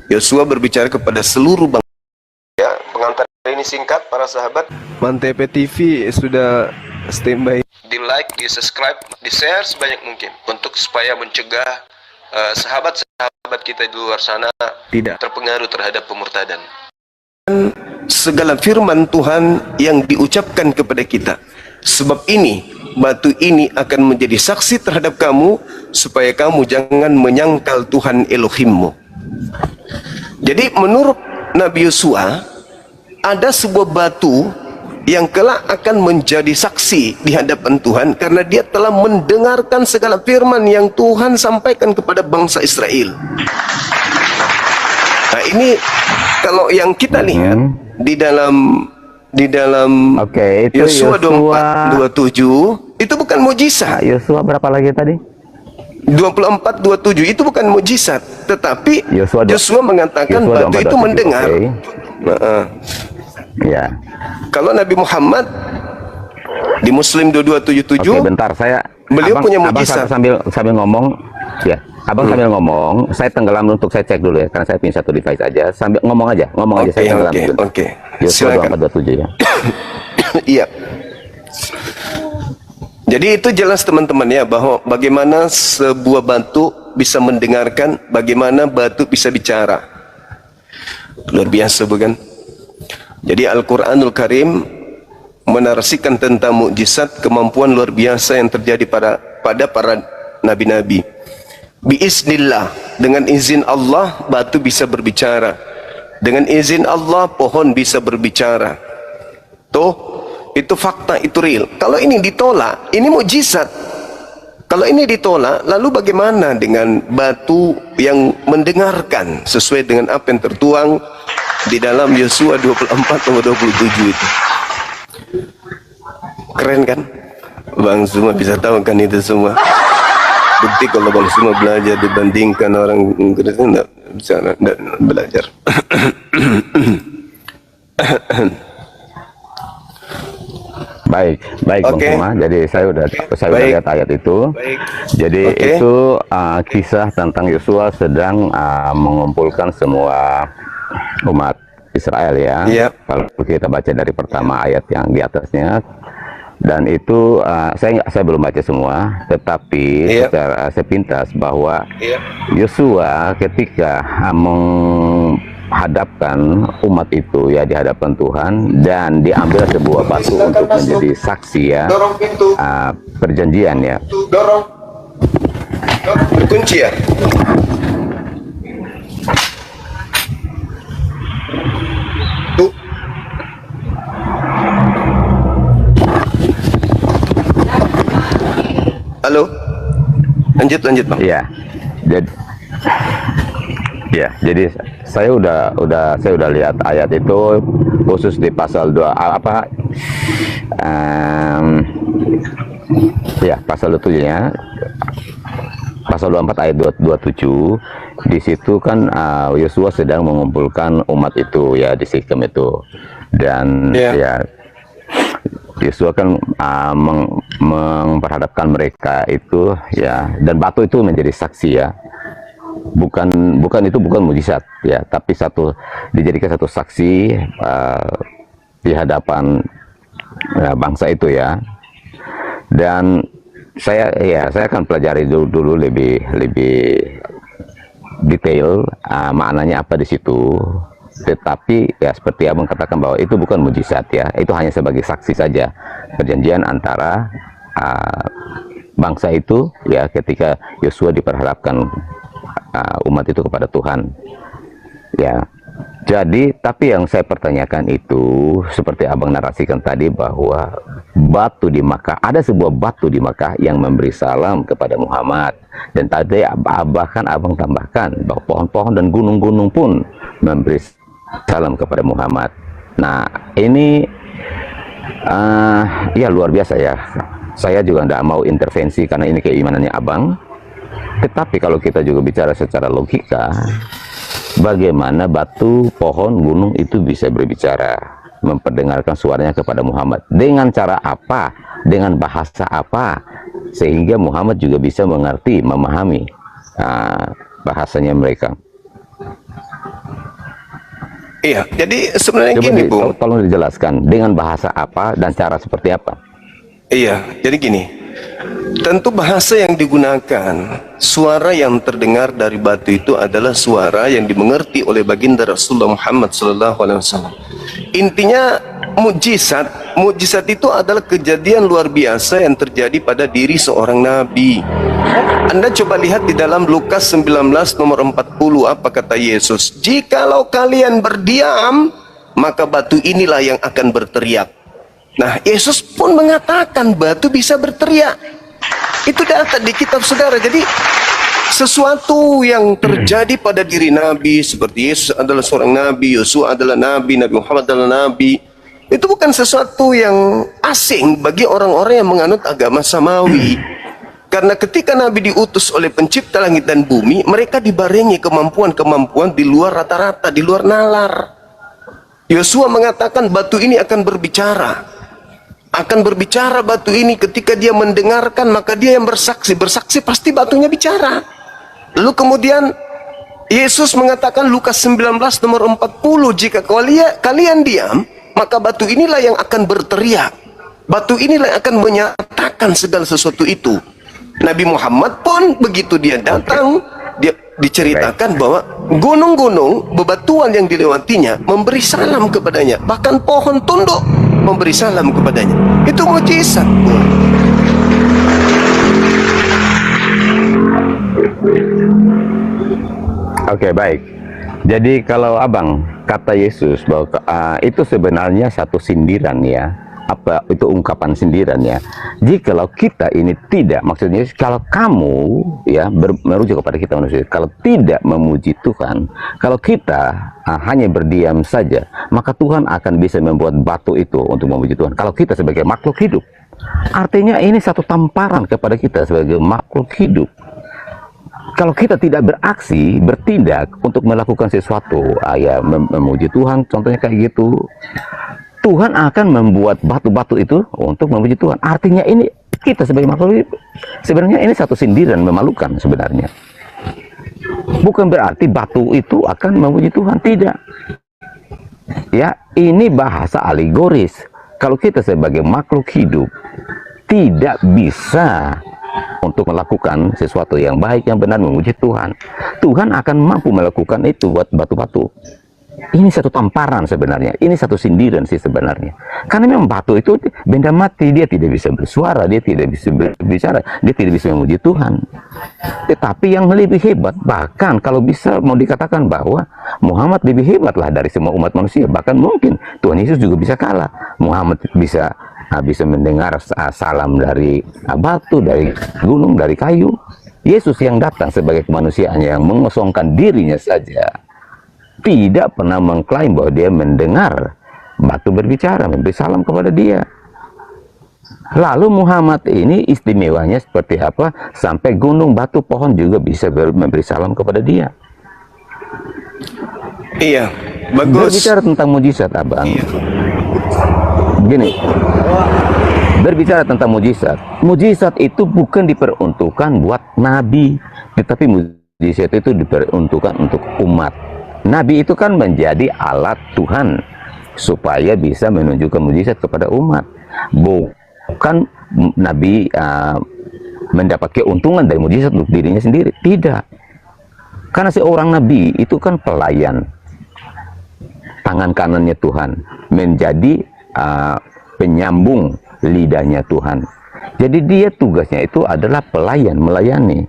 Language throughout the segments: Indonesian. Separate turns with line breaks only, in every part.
Yosua berbicara kepada seluruh bangsa. Ya, pengantar ini singkat para sahabat. Mantep TV sudah standby. Di like, di subscribe, di share sebanyak mungkin untuk supaya mencegah sahabat-sahabat kita di luar sana tidak terpengaruh terhadap pemurtadan. Segala firman Tuhan yang diucapkan kepada kita. Sebab ini, batu ini akan menjadi saksi terhadap kamu, supaya kamu jangan menyangkal Tuhan Elohimmu. Jadi menurut Nabi Yosua, ada sebuah batu yang kelak akan menjadi saksi di hadapan Tuhan, karena dia telah mendengarkan segala firman yang Tuhan sampaikan kepada bangsa Israel. Nah, ini kalau yang kita lihat di dalam Yosua 24:27 itu bukan mukjizat.
Yosua berapa lagi tadi?
24:27 itu bukan mukjizat, tetapi Yosua mengatakan batu itu mendengar.
Ya.
Kalau Nabi Muhammad di Muslim 2277,
bentar,
beliau punya mukjizat.
Sambil ngomong, ya. Abang sambil ngomong, saya tenggelam untuk saya cek dulu ya, karena saya punya satu device aja. Sambil ngomong aja, saya tenggelam dulu. Yosua 24:27 ya.
Iya. Jadi itu jelas teman-teman ya, bahwa bagaimana sebuah batu bisa mendengarkan, bagaimana batu bisa bicara. Luar biasa bukan? Jadi Al-Quranul Karim menarasikan tentang mukjizat, kemampuan luar biasa yang terjadi pada para nabi-nabi. Biiznillah, dengan izin Allah batu bisa berbicara, dengan izin Allah pohon bisa berbicara. Tuh, itu fakta, itu real. Kalau ini ditolak, ini mukjizat. Kalau ini ditolak, lalu bagaimana dengan batu yang mendengarkan sesuai dengan apa yang tertuang di dalam Yosua 24:27 itu? Keren kan? Bang semua bisa tahu kan itu semua. Bukti kalau Bang semua belajar dibandingkan orang Inggris enggak bisa belajar.
Baik, Bang Suma. Jadi saya udah lihat ayat itu. Jadi itu kisah tentang Yosua sedang mengumpulkan semua umat Israel ya. Kalau kita baca dari pertama ayat yang di atasnya, dan itu saya belum baca semua, tetapi secara sepintas bahwa Yosua ketika menghadapkan umat itu ya di hadapan Tuhan, dan diambil sebuah batu untuk menjadi saksi ya, perjanjian ya.
Dorong berkunci ya. Halo, lanjut Bang.
Jadi saya udah lihat ayat itu, khusus di pasal 2 pasal 27 ya, pasal 24 ayat 27. Di situ kan Yosua sedang mengumpulkan umat itu ya di Sikem itu, dan ya Yosua kan memperhadapkan mereka itu ya, dan batu itu menjadi saksi ya. Bukan mujizat ya, tapi dijadikan satu saksi di hadapan bangsa itu ya. Dan saya akan pelajari dulu lebih detail maknanya apa di situ. Tetapi ya seperti Abang katakan bahwa itu bukan mujizat ya, itu hanya sebagai saksi saja perjanjian antara bangsa itu ya, ketika Yosua diperhadapkan umat itu kepada Tuhan ya. Jadi tapi yang saya pertanyakan itu seperti Abang narasikan tadi, bahwa batu di Makkah, ada sebuah batu di Makkah yang memberi salam kepada Muhammad, dan tadi bahkan Abang tambahkan bahwa pohon-pohon dan gunung-gunung pun memberi salam kepada Muhammad. Nah ini ya luar biasa ya. Saya juga tidak mau intervensi karena ini keimanannya Abang. Tetapi kalau kita juga bicara secara logika, bagaimana batu, pohon, gunung itu bisa berbicara, memperdengarkan suaranya kepada Muhammad? Dengan cara apa? Dengan bahasa apa? Sehingga Muhammad juga bisa mengerti, memahami bahasanya mereka.
Iya, jadi sebenarnya
Coba
gini, Bung.
tolong dijelaskan dengan bahasa apa dan cara seperti apa.
Iya, jadi gini. Tentu bahasa yang digunakan, suara yang terdengar dari batu itu adalah suara yang dimengerti oleh baginda Rasulullah Muhammad SAW. Intinya mukjizat, mukjizat itu adalah kejadian luar biasa yang terjadi pada diri seorang nabi. Anda coba lihat di dalam Lukas 19 nomor 40 apa kata Yesus? Jikalau kalian berdiam, maka batu inilah yang akan berteriak. Nah, Yesus pun mengatakan batu bisa berteriak. Itu data di kitab saudara. Jadi sesuatu yang terjadi pada diri Nabi, seperti Yesus adalah seorang Nabi, Yosua adalah Nabi, Nabi Muhammad adalah Nabi, itu bukan sesuatu yang asing bagi orang-orang yang menganut agama samawi. Karena ketika Nabi diutus oleh pencipta langit dan bumi, mereka dibarengi kemampuan-kemampuan di luar rata-rata, di luar nalar. Yosua mengatakan batu ini akan berbicara. Akan berbicara batu ini, ketika dia mendengarkan maka dia yang bersaksi. Bersaksi pasti batunya bicara. Lalu kemudian Yesus mengatakan Lukas 19 nomor 40, jika kalian diam, maka batu inilah yang akan berteriak. Batu inilah yang akan menyatakan segala sesuatu itu. Nabi Muhammad pun begitu dia datang, dia diceritakan bahwa gunung-gunung, bebatuan yang dilewatinya memberi salam kepadanya, bahkan pohon tunduk memberi salam kepadanya. Itu mukjizat.
Oke, baik. Jadi kalau abang kata Yesus bahwa itu sebenarnya satu sindiran ya, apa itu ungkapan sindiran ya. Jikalau kita ini tidak, maksudnya kalau kamu ya merujuk kepada kita manusia, kalau tidak memuji Tuhan, kalau kita hanya berdiam saja, maka Tuhan akan bisa membuat batu itu untuk memuji Tuhan. Kalau kita sebagai makhluk hidup, artinya ini satu tamparan kepada kita sebagai makhluk hidup. Kalau kita tidak beraksi, bertindak untuk melakukan sesuatu, ya memuji Tuhan, contohnya kayak gitu, Tuhan akan membuat batu-batu itu untuk memuji Tuhan. Artinya ini kita sebagai makhluk hidup, sebenarnya ini satu sindiran memalukan sebenarnya. Bukan berarti batu itu akan memuji Tuhan, tidak. Ya, ini bahasa alegoris. Kalau kita sebagai makhluk hidup tidak bisa untuk melakukan sesuatu yang baik, yang benar, memuji Tuhan, Tuhan akan mampu melakukan itu buat batu-batu. Ini satu tamparan sebenarnya, ini satu sindiran sih sebenarnya. Karena memang batu itu benda mati, dia tidak bisa bersuara, dia tidak bisa berbicara, dia tidak bisa memuji Tuhan. Tetapi yang lebih hebat, bahkan kalau bisa mau dikatakan bahwa Muhammad lebih hebatlah dari semua umat manusia. Bahkan mungkin Tuhan Yesus juga bisa kalah. Muhammad bisa mendengar salam dari batu, dari gunung, dari kayu. Yesus yang datang sebagai kemanusiaan yang mengosongkan dirinya saja, tidak pernah mengklaim bahwa dia mendengar batu berbicara, memberi salam kepada dia. Lalu Muhammad ini istimewanya seperti apa? Sampai gunung, batu, pohon juga bisa memberi salam kepada dia.
Iya, bagus.
Berbicara tentang mujizat, abang.
Iya.
Gini, berbicara tentang mujizat, mujizat itu bukan diperuntukkan buat nabi, tetapi mujizat itu diperuntukkan untuk umat. Nabi itu kan menjadi alat Tuhan supaya bisa menunjukkan mujizat kepada umat. Bukan Nabi mendapat keuntungan dari mujizat untuk dirinya sendiri. Tidak. Karena seorang Nabi itu kan pelayan. Tangan kanannya Tuhan. Menjadi penyambung lidahnya Tuhan. Jadi dia tugasnya itu adalah pelayan, melayani.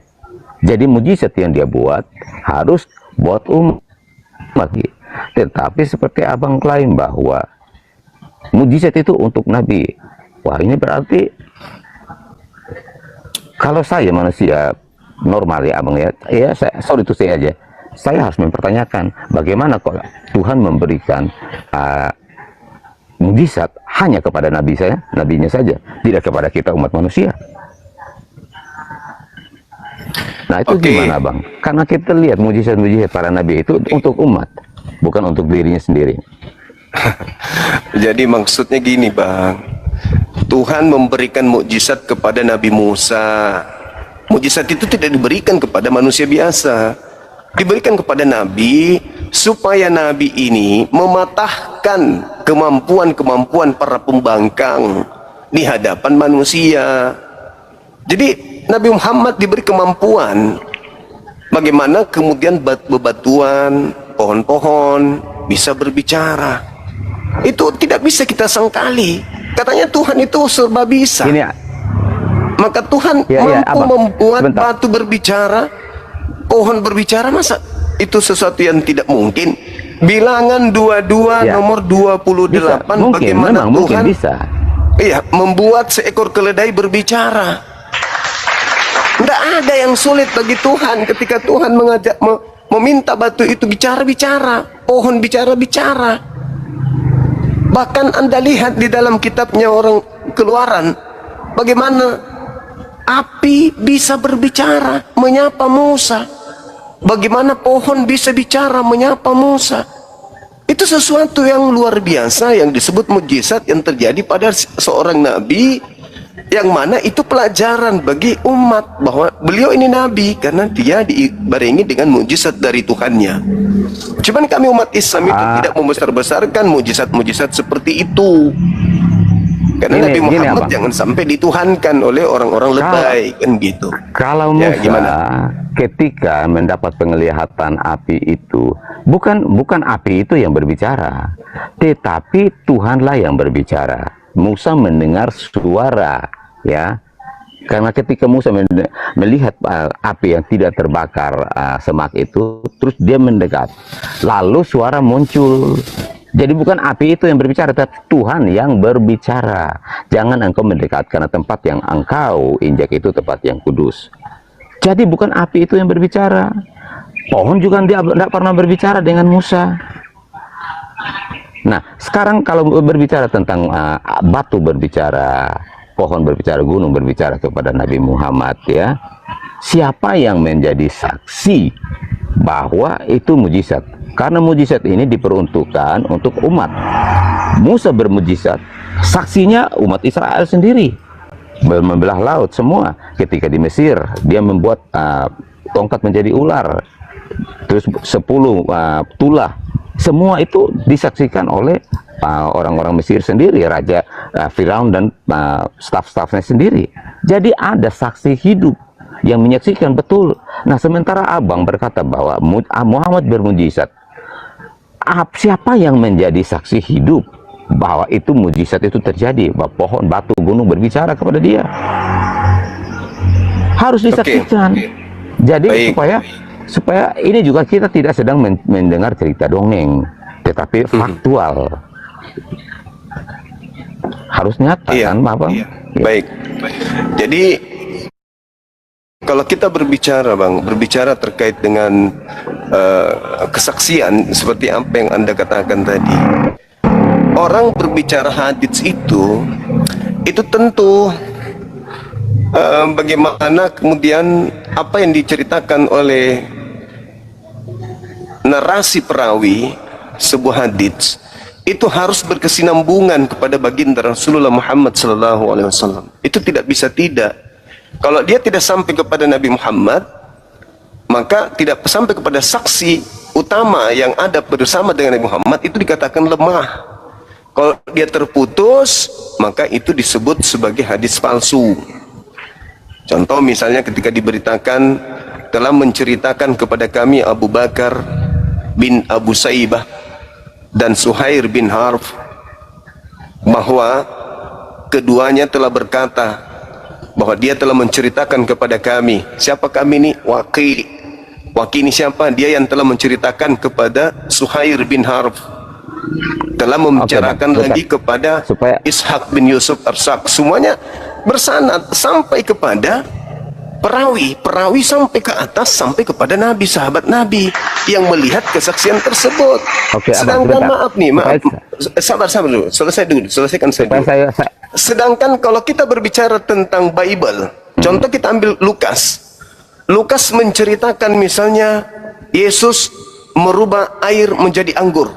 Jadi mujizat yang dia buat harus buat umat. Tetapi seperti abang klaim bahwa mujizat itu untuk Nabi, wah ini berarti kalau saya manusia normal ya abang ya, sorry itu saya aja, saya harus mempertanyakan bagaimana kalau Tuhan memberikan mujizat hanya kepada nabinya saja, tidak kepada kita umat manusia. Nah itu gimana bang? Karena kita lihat mujizat-mujizat para nabi itu untuk umat, bukan untuk dirinya sendiri.
Jadi maksudnya gini bang, Tuhan memberikan mukjizat kepada Nabi Musa. Mukjizat itu tidak diberikan kepada manusia biasa, diberikan kepada nabi supaya Nabi ini mematahkan kemampuan-kemampuan para pembangkang di hadapan manusia. Jadi Nabi Muhammad diberi kemampuan bagaimana kemudian bebatuan, pohon-pohon bisa berbicara. Itu tidak bisa kita sangkali. Katanya Tuhan itu serba bisa.
Ini,
maka Tuhan mampu membuat batu berbicara, pohon berbicara. Masa itu sesuatu yang tidak mungkin? Bilangan 22 nomor 28
bisa.
bagaimana
Memang
Tuhan
bisa.
Iya, membuat seekor keledai berbicara. Tidak ada yang sulit bagi Tuhan ketika Tuhan meminta batu itu bicara-bicara, pohon bicara-bicara. Bahkan Anda lihat di dalam kitabnya orang Keluaran, bagaimana api bisa berbicara menyapa Musa, bagaimana pohon bisa bicara menyapa Musa. Itu sesuatu yang luar biasa yang disebut mukjizat yang terjadi pada seorang nabi, yang mana itu pelajaran bagi umat bahwa beliau ini nabi karena dia dibarengi dengan mukjizat dari Tuhannya. Cuman kami umat Islam itu tidak membesar-besarkan mukjizat-mukjizat seperti itu. Karena Nabi Muhammad jangan sampai dituhankan oleh orang-orang lebay, kan gitu.
Kalau Musa ketika mendapat penglihatan api itu, bukan api itu yang berbicara, tetapi Tuhanlah yang berbicara. Musa mendengar suara, ya. Karena ketika Musa melihat api yang tidak terbakar semak itu, terus dia mendekat, lalu suara muncul. Jadi bukan api itu yang berbicara, tapi Tuhan yang berbicara. Jangan engkau mendekat karena tempat yang engkau injak itu tempat yang kudus. Jadi bukan api itu yang berbicara. Pohon juga dia tidak pernah berbicara dengan Musa. Nah, sekarang kalau berbicara tentang batu berbicara, pohon berbicara, gunung berbicara kepada Nabi Muhammad, ya, siapa yang menjadi saksi bahwa itu mujizat? Karena mujizat ini diperuntukkan untuk umat. Musa bermujizat, saksinya umat Israel sendiri. Membelah laut semua. Ketika di Mesir, dia membuat tongkat menjadi ular. Terus 10 tulah. Semua itu disaksikan oleh orang-orang Mesir sendiri, Raja Firaun dan staf-stafnya sendiri. Jadi ada saksi hidup yang menyaksikan betul. Nah, sementara abang berkata bahwa Muhammad bermujizat, siapa yang menjadi saksi hidup bahwa itu mujizat itu terjadi, bahwa pohon, batu, gunung berbicara kepada dia? Harus disaksikan. Jadi supaya ini juga kita tidak sedang mendengar cerita dongeng, tetapi faktual. Harus nyata, kan, Bang?
Baik. Jadi kalau kita berbicara terkait dengan kesaksian seperti apa yang Anda katakan tadi, orang berbicara hadits itu tentu bagaimana kemudian apa yang diceritakan oleh narasi perawi sebuah hadits itu harus berkesinambungan kepada baginda Rasulullah Muhammad SAW. Itu tidak bisa tidak. Kalau dia tidak sampai kepada Nabi Muhammad, maka tidak sampai kepada saksi utama yang ada bersama dengan Nabi Muhammad, itu dikatakan lemah. Kalau dia terputus, maka itu disebut sebagai hadis palsu. Contoh misalnya ketika diberitakan telah menceritakan kepada kami Abu Bakar bin Abu Saibah dan Suhair bin Harf bahwa keduanya telah berkata bahwa dia telah menceritakan kepada kami. Siapa kami ini? Waqi. Waqi ini siapa? Dia yang telah menceritakan kepada Suhair bin Harf, telah membicarakan lagi kepada Ishaq bin Yusuf Arsak. Semuanya bersanad sampai kepada perawi sampai ke atas, sampai kepada Nabi, sahabat Nabi yang melihat kesaksian tersebut. Sedangkan maaf, sabar dulu, selesaikan saya dulu. Sedangkan kalau kita berbicara tentang Bible, contoh kita ambil Lukas menceritakan misalnya Yesus merubah air menjadi anggur.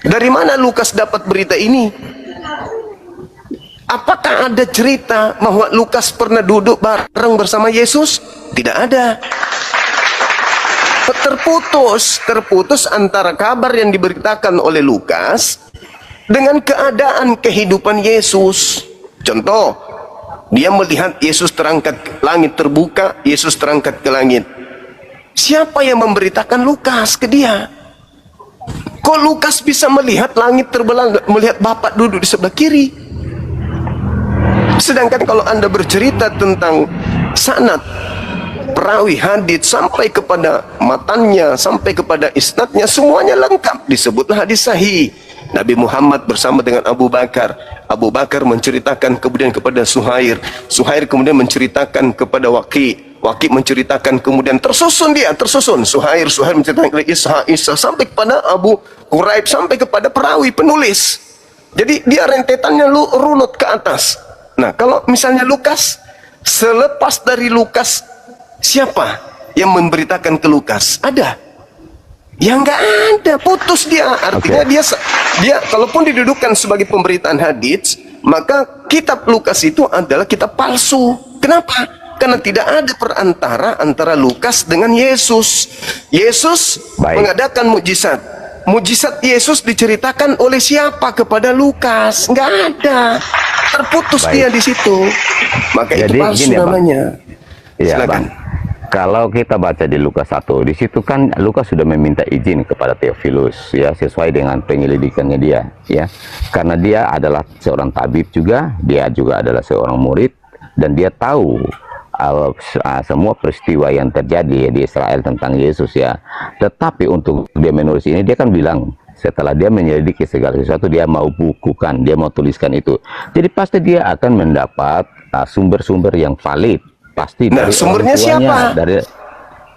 Dari mana Lukas dapat berita ini? Apakah ada cerita bahwa Lukas pernah duduk bareng bersama Yesus? Tidak ada. terputus antara kabar yang diberitakan oleh Lukas dengan keadaan kehidupan Yesus. Contoh, dia melihat Yesus terangkat ke langit, terbuka, Yesus terangkat ke langit. Siapa yang memberitakan Lukas ke dia? Kok Lukas bisa melihat langit terbelah, melihat Bapa duduk di sebelah kiri? Sedangkan kalau Anda bercerita tentang sanad, perawi, hadits, sampai kepada matannya, sampai kepada isnadnya, semuanya lengkap, disebutlah hadis sahih. Nabi Muhammad bersama dengan Abu Bakar. Abu Bakar menceritakan kemudian kepada Suhair. Suhair kemudian menceritakan kepada Waqi. Waqi menceritakan kemudian tersusun. Suhair menceritakan kepada Isa, sampai kepada Abu Quraib, sampai kepada perawi, penulis. Jadi dia rentetannya runut ke atas. Nah, kalau misalnya Lukas, selepas dari Lukas, siapa yang memberitakan ke Lukas? Ada? Ya nggak ada, putus dia. Artinya dia kalaupun didudukan sebagai pemberitaan hadits, maka kitab Lukas itu adalah kitab palsu. Kenapa? Karena tidak ada perantara antara Lukas dengan Yesus. Yesus mengadakan mukjizat. Mukjizat Yesus diceritakan oleh siapa kepada Lukas? Nggak ada. Terputus dia di situ. Maka jadi, itu palsu gini, namanya.
Iya, Bang. Kalau kita baca di Lukas 1, di situ kan Lukas sudah meminta izin kepada Theophilus, ya, sesuai dengan penyelidikannya dia, ya. Karena dia adalah seorang tabib juga, dia juga adalah seorang murid, dan dia tahu semua peristiwa yang terjadi di Israel tentang Yesus, ya. Tetapi untuk dia menulis ini, dia kan bilang, setelah dia menyelidiki segala sesuatu, dia mau bukukan, dia mau tuliskan itu. Jadi pasti dia akan mendapat sumber-sumber yang valid. Pasti dari
sumbernya siapa?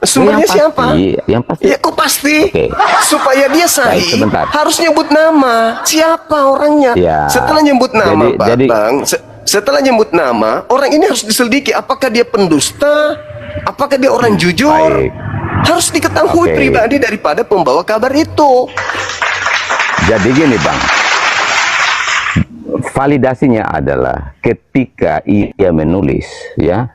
Sumbernya siapa?
Yang pasti.
Ya kok pasti?
Okay.
Supaya dia sahih, harus nyebut nama. Siapa orangnya?
Ya.
Setelah nyebut nama, setelah nyebut nama, orang ini harus diselidiki. Apakah dia pendusta? Apakah dia orang jujur?
Baik.
Harus diketahui pribadi daripada pembawa kabar itu.
Jadi gini, Bang, validasinya adalah ketika ia menulis, ya,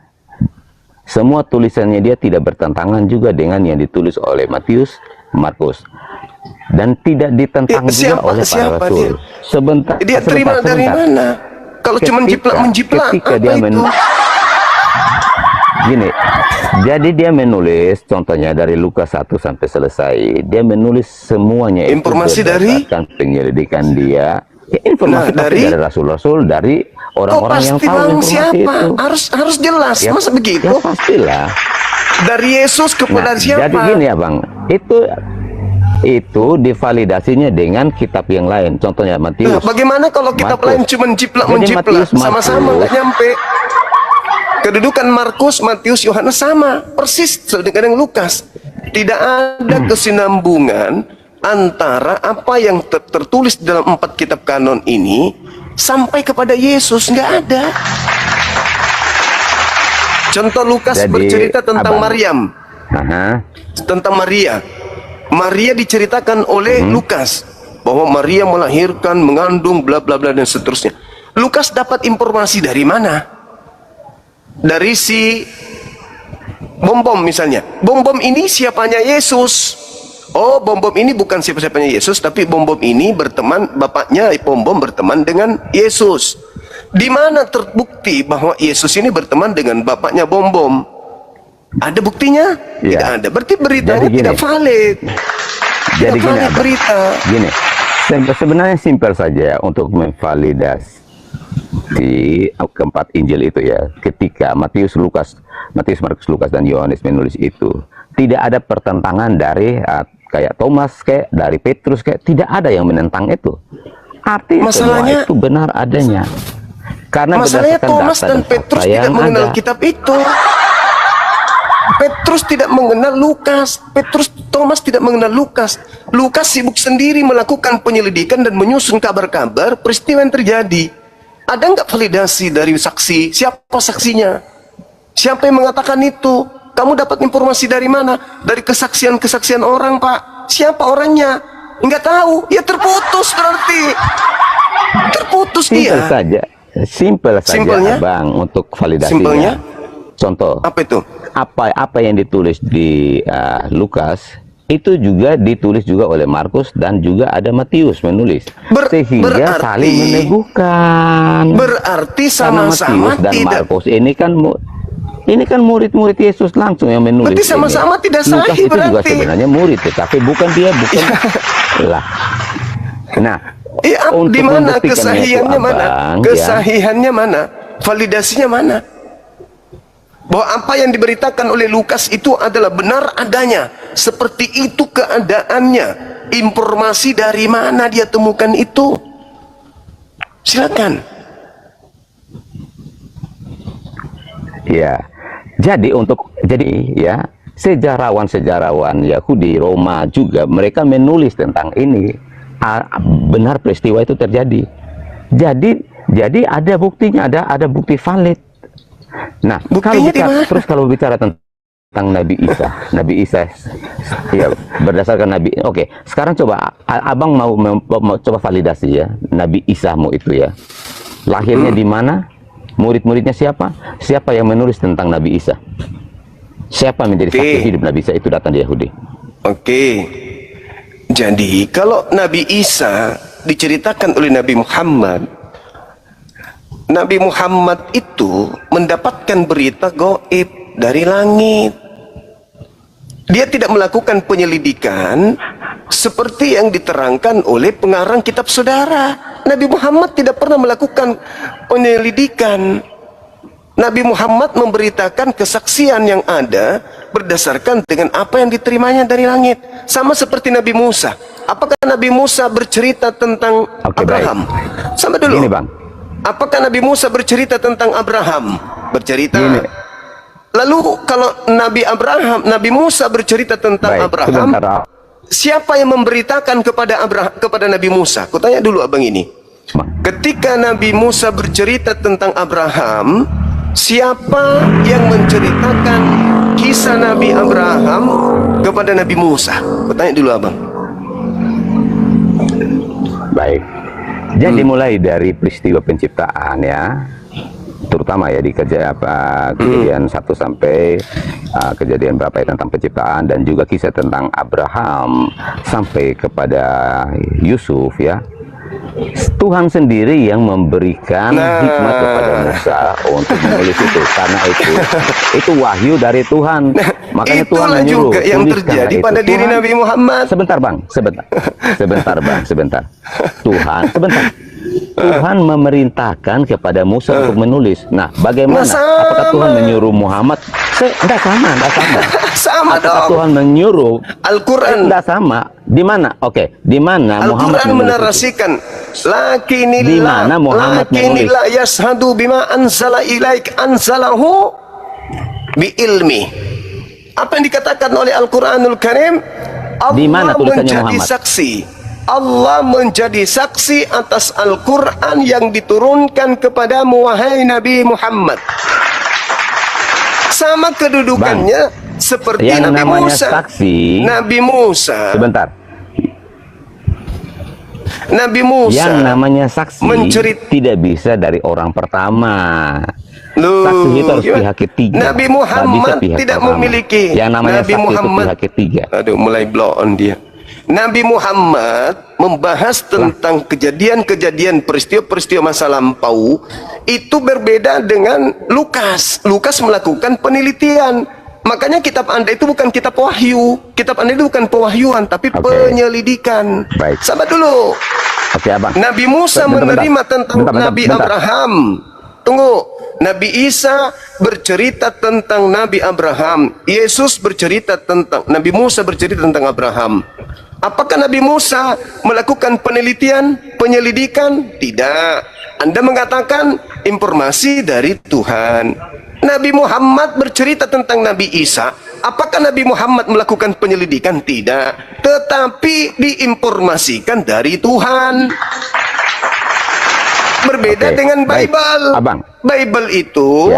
semua tulisannya dia tidak bertentangan juga dengan yang ditulis oleh Matius, Markus, dan tidak ditentang juga oleh para rasul.
Dia terima dari mana? Kalau cuma menjiplak,
ketika dia gini, jadi dia menulis, contohnya dari Lukas 1 sampai selesai, dia menulis semuanya
informasi
itu
dari
penyelidikan dia, ya, informasi dari rasul-rasul, dari orang-orang yang tahu informasi
siapa?
itu.
Harus jelas, ya, masa begitu?
Ya pastilah.
Dari Yesus kepada siapa?
Jadi gini ya, Bang, itu divalidasinya dengan kitab yang lain, contohnya Matius.
Bagaimana kalau kitab lain cuma menjiplak, sama-sama nggak nyampe? Kedudukan Markus, Matius, Yohanes sama persis dengan Lukas. Tidak ada kesinambungan antara apa yang tertulis dalam 4 kitab kanon ini sampai kepada Yesus, nggak ada. Contoh, Lukas bercerita tentang Maryam, tentang Maria. Maria diceritakan oleh Lukas bahwa Maria melahirkan, mengandung, bla bla bla dan seterusnya. Lukas dapat informasi dari mana? Dari si Bom-Bom misalnya. Bom-Bom ini siapanya Yesus. Oh, Bom-Bom ini bukan siapa-siapanya Yesus, tapi Bom-Bom ini berteman, bapaknya Bom-Bom berteman dengan Yesus. Di mana terbukti bahwa Yesus ini berteman dengan bapaknya Bom-Bom? Ada buktinya?
Ya.
Tidak ada. Berarti beritanya tidak valid.
Jadi gini,
berita.
Gini, sebenarnya simpel saja untuk memvalidasi di keempat Injil itu, ya. Ketika Matius, Markus, Lukas, dan Yohanes menulis itu, tidak ada pertentangan dari kayak Thomas, kayak dari Petrus, kayak tidak ada yang menentang itu. Artinya semua itu benar adanya. Karena
masalahnya Thomas dan Petrus tidak mengenal kitab itu. Petrus tidak mengenal Lukas. Thomas tidak mengenal Lukas. Lukas sibuk sendiri melakukan penyelidikan dan menyusun kabar-kabar peristiwa yang terjadi. Ada nggak validasi dari saksi? Siapa saksinya? Siapa yang mengatakan itu? Kamu dapat informasi dari mana? Dari kesaksian-kesaksian orang, Pak. Siapa orangnya? Nggak tahu. Ya terputus berarti. Terputus dia.
Simpel saja,
Simpelnya?
Bang, untuk validasinya.
Simpelnya?
Contoh.
Apa itu?
apa yang ditulis di Lukas itu juga ditulis juga oleh Markus dan juga ada Matius menulis, sehingga saling meneguhkan.
Berarti sama-sama
dan
tidak.
Markus ini kan murid-murid Yesus langsung yang menulis.
Berarti sama-sama tidak sahih.
Lukas itu
berarti
juga sebenarnya murid, tetapi bukan lah. Nah,
di mana
membuktikannya
kesahihannya,
itu,
mana
Abang,
kesahihannya, mana validasinya, mana bahwa apa yang diberitakan oleh Lukas itu adalah benar adanya, seperti itu keadaannya. Informasi dari mana dia temukan itu? Silakan.
Ya, jadi ya sejarawan Yahudi Roma juga mereka menulis tentang ini. Benar peristiwa itu terjadi. Jadi ada buktinya, ada bukti valid. Nah, kalau bicara tentang Nabi Isa, ya berdasarkan Nabi. Oke, sekarang coba Abang mau coba validasi ya Nabi Isa-mu itu ya. Lahirnya di mana? Murid-muridnya siapa? Siapa yang menulis tentang Nabi Isa? Siapa menjadi saksi hidup Nabi Isa itu datang di Yahudi?
Oke. Jadi kalau Nabi Isa diceritakan oleh Nabi Muhammad itu mendapatkan berita gaib dari langit. Dia tidak melakukan penyelidikan seperti yang diterangkan oleh pengarang kitab saudara. Nabi Muhammad tidak pernah melakukan penyelidikan. Nabi Muhammad memberitakan kesaksian yang ada berdasarkan dengan apa yang diterimanya dari langit. Sama seperti Nabi Musa. Apakah Nabi Musa bercerita tentang Abraham? Baik. Sama dulu.
Gini, Bang.
Apakah Nabi Musa bercerita tentang Abraham? Bercerita. Gini. Lalu kalau Nabi Musa bercerita tentang Abraham, siapa yang memberitakan kepada Nabi Musa? Kutanya dulu abang ini. Ketika Nabi Musa bercerita tentang Abraham, siapa yang menceritakan kisah Nabi Abraham kepada Nabi Musa? Kutanya dulu abang. Baik.
Jadi mulai dari peristiwa penciptaan ya, terutama ya di kejadian 1 sampai kejadian berapa ya tentang penciptaan, dan juga kisah tentang Abraham sampai kepada Yusuf ya. Tuhan sendiri yang memberikan hikmat kepada Musa untuk menulis itu, karena itu wahyu dari Tuhan. Makanya Tuhan menyuruh
juga yang terjadi pada diri Nabi Muhammad.
Sebentar Bang, sebentar. Tuhan memerintahkan kepada Musa untuk menulis. Nah, bagaimana? Apakah Tuhan menyuruh Muhammad? Enggak sama.
Sama
apakah
dong.
Tuhan menyuruh?
Al-Quran.
Enggak sama. Di mana? Oke, di mana Muhammad
menarasikan?
Di mana Muhammad menulis?
Lakinillah yashhadu bima anzala ilaik anzalahu bi ilmi. Apa yang dikatakan oleh Al-Quranul Karim?
Di mana tulisannya
menjadi
Muhammad?
saksi. Allah menjadi saksi atas Al-Quran yang diturunkan kepadamu, wahai Nabi Muhammad. Sama kedudukannya seperti
yang
Nabi
namanya
Musa.
Saksi.
Nabi Musa.
Sebentar.
Nabi Musa.
Yang namanya saksi tidak bisa dari orang pertama. Saksi itu harus pihak ketiga.
Nabi Muhammad tidak memiliki.
Yang namanya
Nabi
saksi
Muhammad
itu pihak ketiga.
Aduh, mulai blow on dia. Nabi Muhammad membahas tentang kejadian-kejadian peristiwa-peristiwa masa lampau itu berbeda dengan Lukas. Lukas melakukan penelitian. Makanya kitab Anda itu bukan kitab wahyu. Kitab Anda itu bukan pewahyuan, tapi penyelidikan.
Baik.
Sabar dulu.
Oke, Abang.
Nabi Musa menerima tentang Nabi Abraham. Tunggu. Nabi Isa bercerita tentang Nabi Abraham. Yesus bercerita tentang Nabi Musa, bercerita tentang Abraham. Apakah Nabi Musa melakukan penelitian, penyelidikan? Tidak. Anda mengatakan informasi dari Tuhan. Nabi Muhammad bercerita tentang Nabi Isa. Apakah Nabi Muhammad melakukan penyelidikan? Tidak. Tetapi diinformasikan dari Tuhan. Berbeda dengan Bible.
Abang.
Bible itu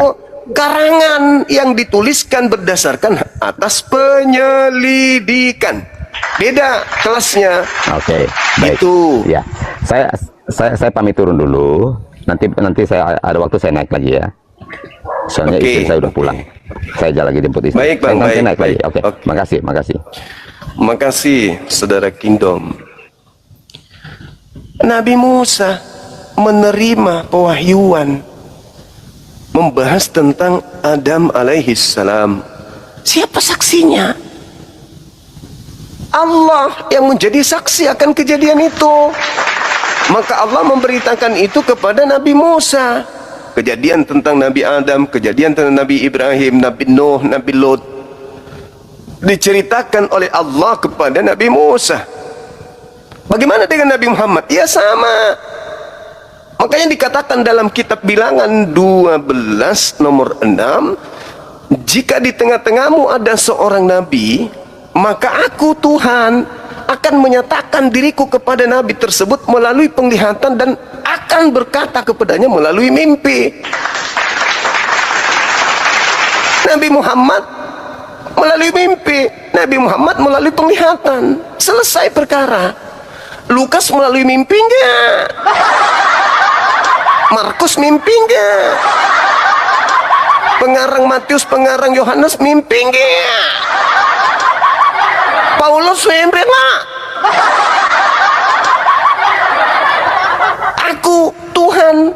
karangan yang dituliskan berdasarkan atas penyelidikan. Beda kelasnya.
Oke, baik.
Itu.
Ya. Saya pamit turun dulu. Nanti saya ada waktu saya naik lagi ya. Soalnya istri saya udah pulang. Saya lagi jemput istri.
Baik, Bang,
Nanti
baik,
naik lagi.
baik.
Oke.
Oke.
Makasih, makasih.
Makasih, Saudara Kingdom. Nabi Musa menerima pewahyuan membahas tentang Adam alaihissalam. Siapa saksinya? Allah yang menjadi saksi akan kejadian itu. Maka Allah memberitakan itu kepada Nabi Musa. Kejadian tentang Nabi Adam, kejadian tentang Nabi Ibrahim, Nabi Nuh, Nabi Lot, diceritakan oleh Allah kepada Nabi Musa. Bagaimana dengan Nabi Muhammad? Ya sama. Makanya dikatakan dalam kitab Bilangan 12 nomor 6, jika di tengah-tengahmu ada seorang nabi, maka aku Tuhan akan menyatakan diriku kepada nabi tersebut melalui penglihatan dan akan berkata kepadanya melalui mimpi. Nabi Muhammad melalui mimpi, Nabi Muhammad melalui penglihatan. Selesai perkara. Lukas melalui mimpi enggak? Markus mimpi enggak? Pengarang Matius, pengarang Yohanes mimpi enggak? Paulus mimpi enggak? Aku Tuhan,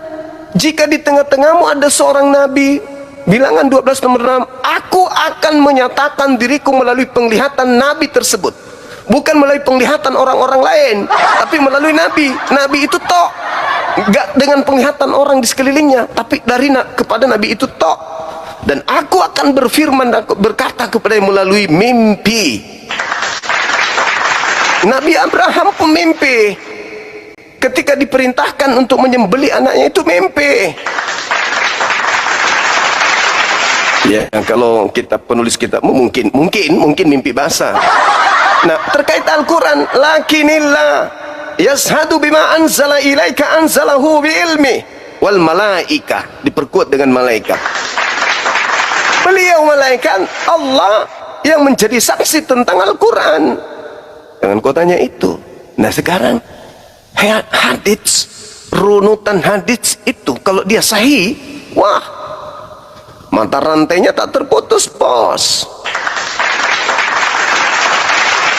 jika di tengah-tengahmu ada seorang nabi, Bilangan 12 nomor 6, aku akan menyatakan diriku melalui penglihatan nabi tersebut, bukan melalui penglihatan orang-orang lain, tapi melalui nabi. Nabi itu tok, enggak dengan penglihatan orang di sekelilingnya, tapi dari kepada nabi itu tok. Dan aku akan berfirman dan berkata kepada melalui mimpi. Nabi Abraham pemimpi, ketika diperintahkan untuk menyembelih anaknya itu mimpi. Ya, kalau kitab penulis kitabmu mungkin mimpi basah. Nah, terkait Al-Quran, lakinillah yashadu bima anzala ilaika anzalahu bi ilmi wal malaika, diperkuat dengan malaikat. Beliau malaikat Allah yang menjadi saksi tentang Al-Quran dengan kotanya itu. Nah, sekarang hadits, runutan hadits itu kalau dia sahih, wah, mata rantainya tak terputus, bos.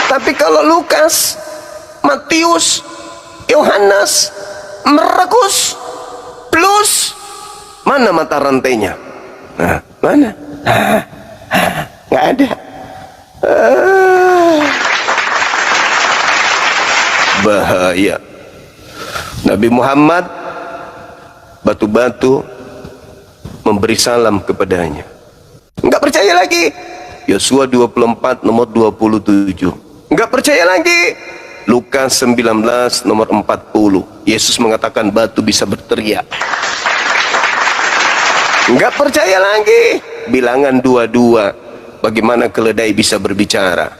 Tapi kalau Lukas, Matius, Yohanes, Markus, plus, mana mata rantainya? Nah, mana? Nggak ada. Bahaya. Nabi Muhammad, batu-batu memberi salam kepadanya. Enggak percaya lagi. Yosua 24 nomor 27. Enggak percaya lagi. Lukas 19 nomor 40. Yesus mengatakan batu bisa berteriak. Enggak percaya lagi. Bilangan 22. Bagaimana keledai bisa berbicara.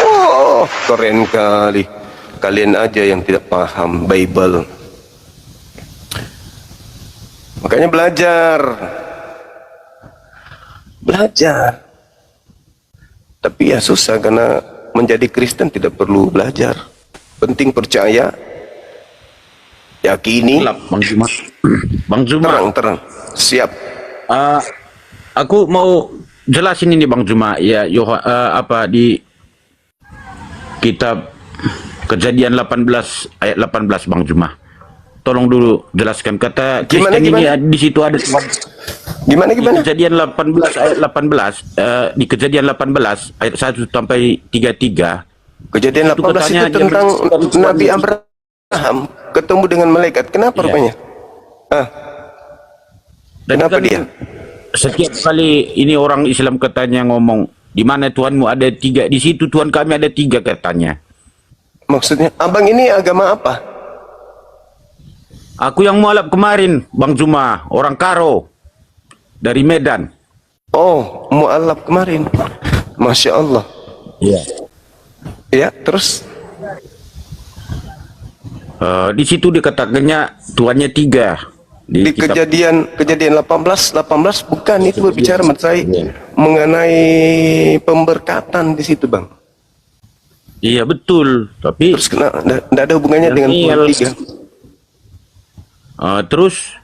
Oh, keren kali. Kalian aja yang tidak paham Bible. Makanya belajar. Tapi ya susah, karena menjadi Kristen tidak perlu belajar. Penting percaya, yakini.
Bang Juma. Bang Juma.
Terang. Siap.
Aku mau jelasin ini Bang Juma ya, di kitab Kejadian 18 ayat 18 Bang Juma. Tolong dulu jelaskan, kata
Gimana?
ini di situ ada
Gimana?
di Kejadian 18 ayat 18 di Kejadian 18 ayat 1 sampai 33.
Kejadian 18 itu tentang Nabi Abraham ketemu dengan malaikat. Kenapa rupanya?
Dan
Kenapa
kan
dia?
Setiap kali ini orang Islam katanya ngomong, di mana Tuhanmu ada 3, di situ Tuhan kami ada 3 katanya.
Maksudnya, abang ini agama apa?
Aku yang mualaf kemarin, Bang Juma, orang Karo dari Medan.
Oh, mu'alaf kemarin. Masya Allah.
Iya.
Ya, terus?
Di situ dikatakannya Tuhannya 3.
Di kejadian 18 bukan itu berbicara mengenai pemberkatan di situ, Bang.
Iya betul, tapi
Terus tidak ada hubungannya dengan Tuhan 3.
terus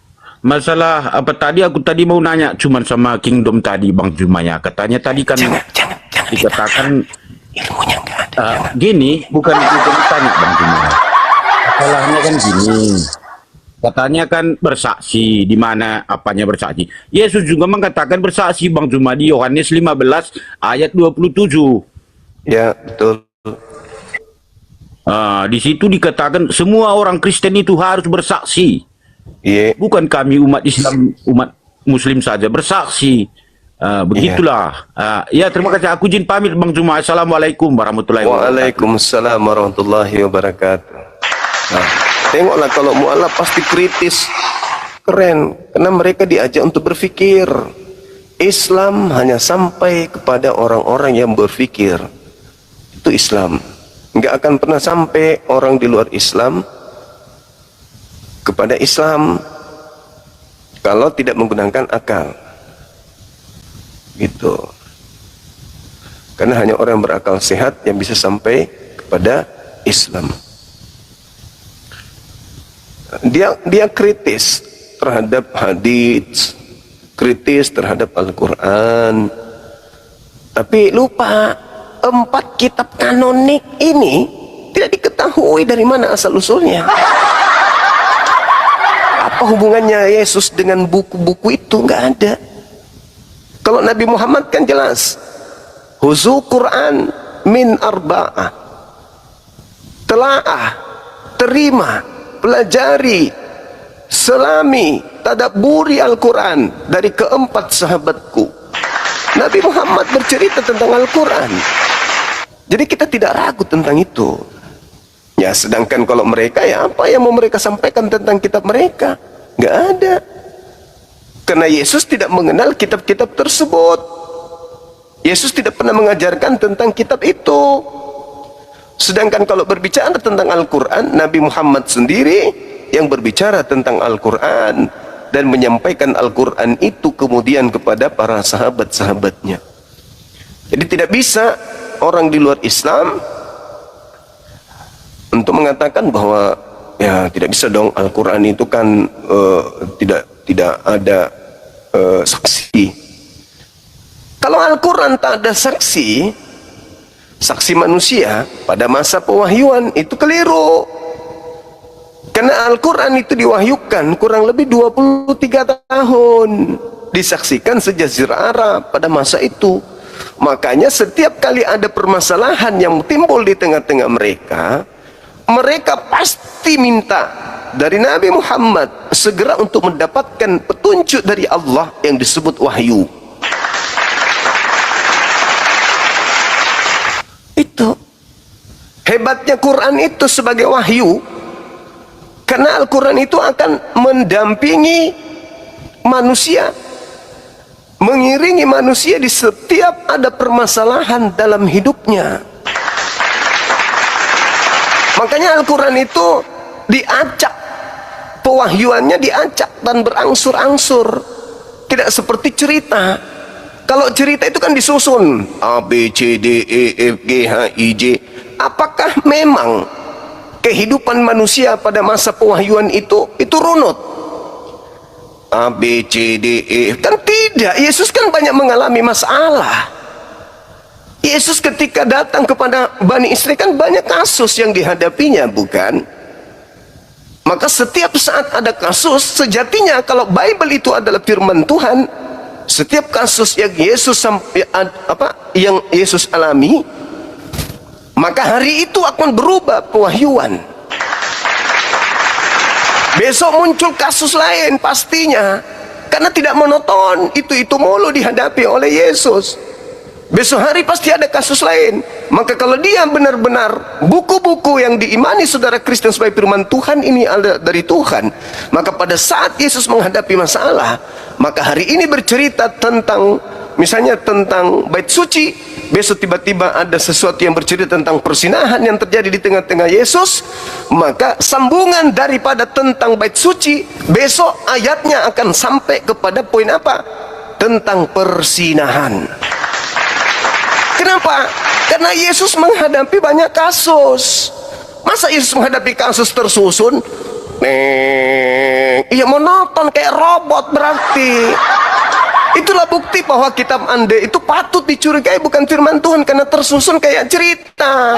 masalah apa tadi aku tadi mau nanya cuman sama Kingdom tadi Bang Jumaya. Katanya tadi kan
Jangan
dikatakan
ilmunya nggak ada.
gini, bukan tanya Bang Jumaya. Masalahnya kan gini. Katanya kan bersaksi, di mana apanya bersaksi. Yesus juga mengatakan bersaksi Bang Juma di Yohanes 15 ayat 27.
Ya, betul.
Di situ dikatakan semua orang Kristen itu harus bersaksi.
Iya.
Bukan kami umat Islam, umat Muslim saja bersaksi. Begitulah. Ya, terima kasih. Aku izin pamit Bang Juma. Assalamualaikum warahmatullahi wabarakatuh.
Waalaikumsalam warahmatullahi wabarakatuh. Nah, tengoklah kalau mualaf pasti kritis. Keren, karena mereka diajak untuk berpikir. Islam hanya sampai kepada orang-orang yang berpikir. Itu Islam. Nggak akan pernah sampai orang di luar Islam kepada Islam kalau tidak menggunakan akal. Gitu. Karena hanya orang yang berakal sehat yang bisa sampai kepada Islam. Dia kritis terhadap hadits, kritis terhadap Al-Quran, tapi lupa 4 kitab kanonik ini tidak diketahui dari mana asal usulnya. Apa hubungannya Yesus dengan buku-buku itu? Nggak ada. Kalau Nabi Muhammad kan jelas, huzu Quran min arba'ah, telaah, terima, pelajari, selami, tadabburi Al-Quran dari keempat sahabatku. Nabi Muhammad bercerita tentang Al-Quran, jadi kita tidak ragu tentang itu. Ya, sedangkan kalau mereka, ya apa yang mau mereka sampaikan tentang kitab mereka? Nggak ada. Karena Yesus tidak mengenal kitab-kitab tersebut. Yesus tidak pernah mengajarkan tentang kitab itu. Sedangkan kalau berbicara tentang Al-Quran, Nabi Muhammad sendiri yang berbicara tentang Al-Quran dan menyampaikan Al-Quran itu kemudian kepada para sahabat-sahabatnya. Jadi tidak bisa orang di luar Islam untuk mengatakan bahwa ya tidak bisa dong, Al-Quran itu kan tidak ada saksi. Kalau Al-Quran tak ada saksi, saksi manusia pada masa pewahyuan, itu keliru. Karena Al-Quran itu diwahyukan kurang lebih 23 tahun, disaksikan sejazirah Arab pada masa itu. Makanya setiap kali ada permasalahan yang timbul di tengah-tengah mereka, mereka pasti minta dari Nabi Muhammad segera untuk mendapatkan petunjuk dari Allah yang disebut wahyu. Itu hebatnya Quran itu sebagai wahyu, karena Al-Quran itu akan mendampingi manusia, mengiringi manusia di setiap ada permasalahan dalam hidupnya. Makanya Al-Quran itu diacak, pewahyuannya diacak dan berangsur-angsur, tidak seperti cerita. Kalau cerita itu kan disusun A, B, C, D, E, F, G, H, I, J. Apakah memang kehidupan manusia pada masa pewahyuan itu runut? A, B, C, D, E, kan tidak. Yesus kan banyak mengalami masalah. Yesus ketika datang kepada Bani Israel kan banyak kasus yang dihadapinya, bukan? Maka setiap saat ada kasus, sejatinya kalau Bible itu adalah firman Tuhan, setiap kasus yang Yesus alami, maka hari itu akan berubah pewahyuan. Besok muncul kasus lain pastinya, karena tidak monoton, itu mulu dihadapi oleh Yesus. Besok hari pasti ada kasus lain. Maka kalau dia benar-benar buku-buku yang diimani saudara Kristen sebagai firman Tuhan ini ada dari Tuhan, maka pada saat Yesus menghadapi masalah, maka hari ini bercerita tentang misalnya tentang bait suci, besok tiba-tiba ada sesuatu yang bercerita tentang persinahan yang terjadi di tengah-tengah Yesus, maka sambungan daripada tentang bait suci, besok ayatnya akan sampai kepada poin apa? Tentang persinahan. Kenapa? Karena Yesus menghadapi banyak kasus. Masa Yesus menghadapi kasus tersusun? Iya, monoton kayak robot berarti. Itulah bukti bahwa kitab Anda itu patut dicurigai bukan firman Tuhan, karena tersusun kayak cerita.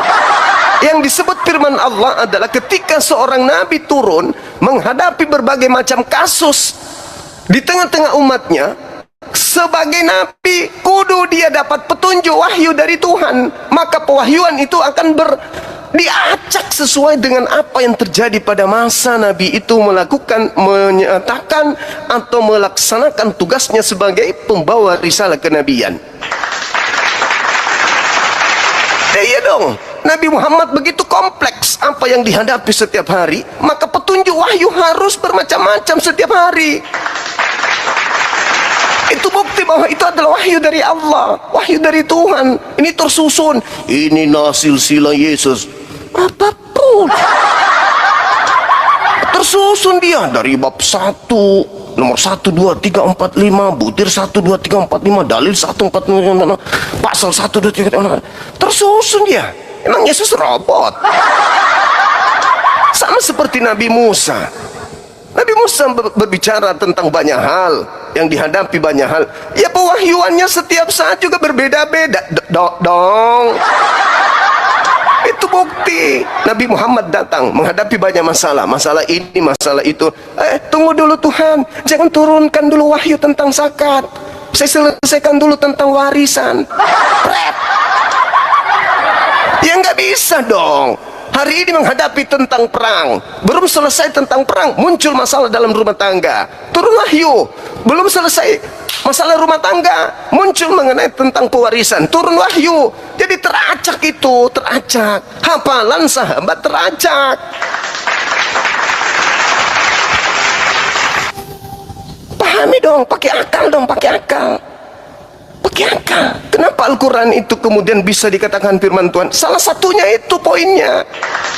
Yang disebut firman Allah adalah ketika seorang nabi turun menghadapi berbagai macam kasus di tengah-tengah umatnya. Sebagai nabi, kudu dia dapat petunjuk wahyu dari Tuhan. Maka pewahyuan itu akan diacak sesuai dengan apa yang terjadi pada masa nabi itu melakukan, menyatakan atau melaksanakan tugasnya sebagai pembawa risalah kenabian. Iya dong, Nabi Muhammad begitu kompleks apa yang dihadapi setiap hari, maka petunjuk wahyu harus bermacam-macam setiap hari. Itu bukti bahwa itu adalah wahyu dari Allah, wahyu dari Tuhan. Ini tersusun, ini silsilah Yesus, apapun tersusun dia dari bab 1, nomor 1, 2, 3, 4, 5, butir 1, 2, 3, 4, 5, dalil 1, 4, 5, pasal 1, 2, 3, 4, tersusun dia. Emang Yesus robot? Sama seperti Nabi Musa. Nabi Musa berbicara tentang banyak hal, yang dihadapi banyak hal. Ya, pewahyuannya setiap saat juga berbeda-beda dong. Itu bukti. Nabi Muhammad datang menghadapi banyak masalah, masalah ini, masalah itu. Tunggu dulu Tuhan, jangan turunkan dulu wahyu tentang zakat, saya selesaikan dulu tentang warisan. Ya nggak bisa dong. Hari ini menghadapi tentang perang, belum selesai tentang perang, muncul masalah dalam rumah tangga, turun wahyu. Belum selesai masalah rumah tangga, muncul mengenai tentang pewarisan, turun wahyu. Jadi teracak itu, teracak. Hafalan sahabat teracak. Pahami dong, pakai akal dong, pakai akal. Pakai akal. Kenapa Al-Quran itu kemudian bisa dikatakan firman Tuhan? Salah satunya itu poinnya.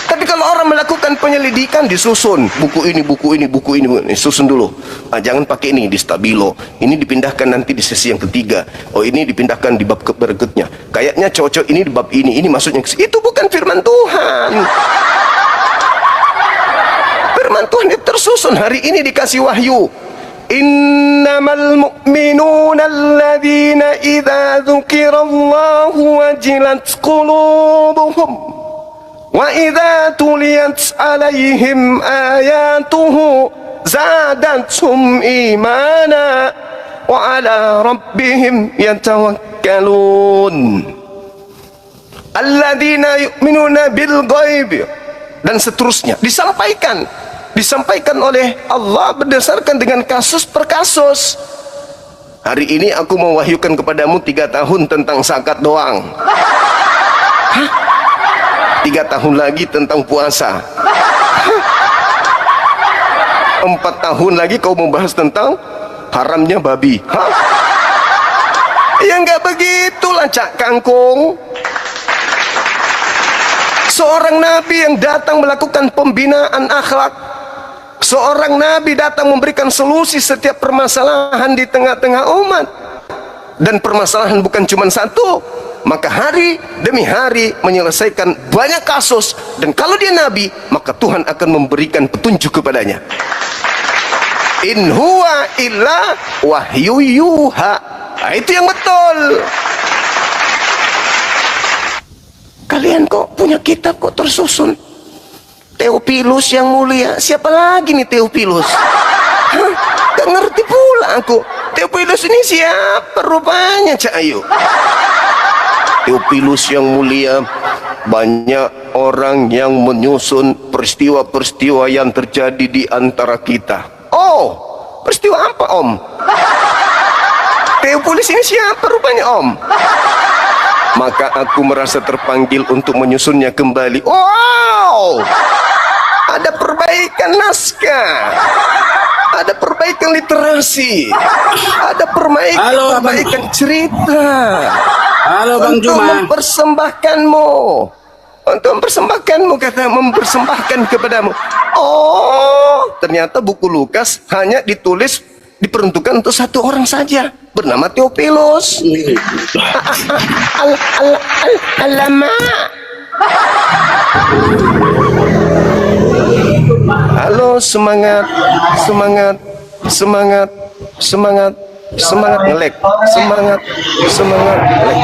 Tapi kalau orang melakukan penyelidikan, disusun buku ini, buku ini, buku ini, susun dulu. Jangan pakai ini di stabilo, ini dipindahkan nanti di sesi yang ketiga. Oh, ini dipindahkan di bab berikutnya. Kayaknya cocok ini di bab ini maksudnya. Itu bukan firman Tuhan. Firman Tuhan itu tersusun. Hari ini dikasih wahyu. Innamal mu'minuna alladhina idza dzukirallahu wajilat qulubuhum wa idza tuliyat alaihim ayatuhu zadatuhum imana wa ala rabbihim yatawakkalun alladzina yu'minuna bil ghaib, dan seterusnya disampaikan oleh Allah berdasarkan dengan kasus per kasus. Hari ini aku mewahyukan kepadamu 3 tahun tentang zakat doang. 3 tahun lagi tentang puasa. 4 tahun lagi kau membahas tentang haramnya babi. Ya nggak begitulah, Cak Kangkung. Seorang nabi yang datang melakukan pembinaan akhlak, seorang nabi datang memberikan solusi setiap permasalahan di tengah-tengah umat. Dan permasalahan bukan cuma satu, maka hari demi hari menyelesaikan banyak kasus. Dan kalau dia nabi, maka Tuhan akan memberikan petunjuk kepadanya. In huwa illa wahyu yuha. Nah, itu yang betul. Kalian kok punya kitab kok tersusun? Theophilus yang mulia, siapa lagi nih Theophilus? Gak ngerti pula aku. Theophilus ini siapa rupanya, Cak Ayu? Theophilus yang mulia, banyak orang yang menyusun peristiwa-peristiwa yang terjadi di antara kita. Oh, peristiwa apa, Om? Theophilus ini siapa rupanya, Om? Maka aku merasa terpanggil untuk menyusunnya kembali. Wow, ada perbaikan naskah, ada perbaikan literasi, ada perbaikan cerita.
Halo Bang
untuk
Juma.
Untuk mempersembahkanmu, kata mempersembahkan kepadamu. Oh, ternyata buku Lukas hanya diperuntukkan untuk satu orang saja, bernama Theophilus. Alamak. Halo Oh, semangat, semangat, semangat, semangat, semangat ngelek, semangat, semangat ngelek.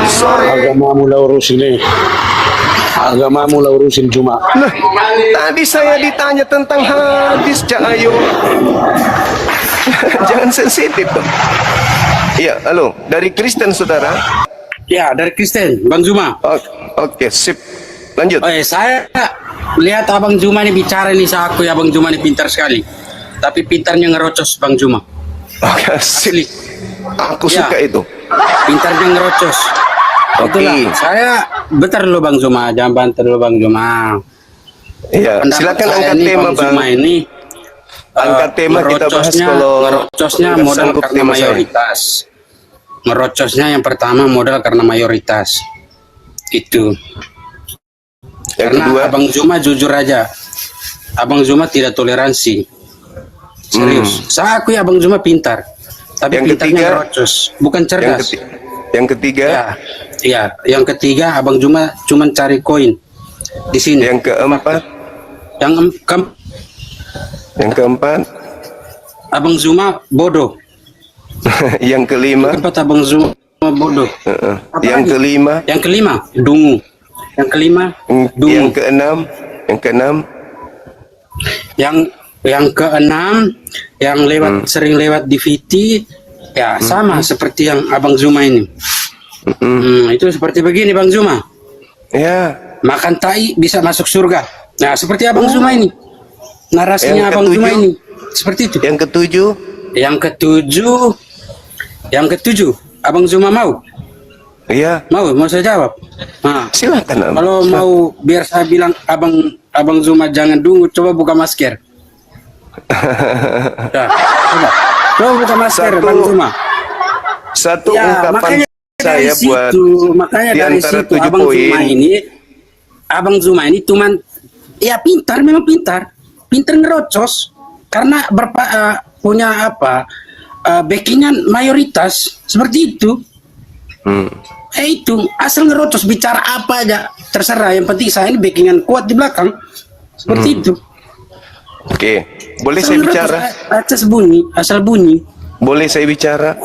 Sore.
Agamamu lah urusin nih. Agamamu lah urusin cuma.
Nah, tadi saya ditanya tentang hadis, Cak Ayu. Jangan sensitif dong. Iya, halo, dari Kristen saudara.
Ya, dari Kristen, Bang Zuma.
Oke, sip. Lanjut.
Saya lihat Abang Zuma ini bicara ini, saya akui Abang Zuma ini pintar sekali. Tapi pintarnya ngerocos Bang Zuma.
Oke, sip.
Asli.
Aku
Ya.
suka itu.
Pintarnya ngerocos.
Oke.
Itulah, saya bentar dulu Bang Zuma, jangan banter dulu Bang Zuma.
Iya,
Pendapat
silakan
saya
angkat
ini,
tema,
Bang
Bang.
Zuma ini
Angkat tema kita bahas
ngerocosnya-
kalau
ngerocosnya
nggak
modal
sanggup
karena
tema saya.
mayoritas. Ngerocosnya yang pertama modal karena mayoritas. Itu.
Yang
Karena
kedua,
Abang Zuma jujur aja, Abang Zuma tidak toleransi. Serius. Saya akui Abang Zuma pintar, tapi
Yang
pintarnya
ketiga-
ngerocos, bukan
yang,
cerdas.
yang ketiga,
Ya, yang ketiga Abang Zuma cuman cari koin di sini.
yang keempat, yang keempat,
Abang Zuma bodoh.
yang kelima,
Keempat Abang Zuma bodoh. Apa
yang
lagi?
kelima,
Yang kelima dungu. Yang kelima dungu.
yang keenam, yang keenam,
Yang keenam yang lewat sering lewat di VT ya sama seperti yang Abang Zuma ini. Itu seperti begini Bang Zuma.
ya,
Makan tai bisa masuk surga. Nah, seperti Abang Zuma ini. Narasinya
Yang
Abang Zuma
ketujuh.
ini seperti itu.
yang ketujuh,
Yang ketujuh, Abang Zuma mau?
ya,
Mau saya jawab. Nah,
silakan. Am.
kalau mau biar saya bilang Abang Zuma jangan dungu, coba buka masker. Nah, coba buka masker
Satu-
Bang Zuma.
Satu
Ya,
ungkapan
makanya dari
saya buat
situ, makanya
di
dari
antara
situ
7
Abang Zuma
poin.
ini, Abang Zuma ini cuman ya pintar, memang pintar ngerocos karena punya apa backingan mayoritas seperti itu. Itu asal ngerocos bicara apa aja terserah, yang penting saya ini backingan kuat di belakang seperti itu.
Oke, boleh
Asal
saya
ngerocos,
bicara?
asal bunyi.
Boleh saya bicara?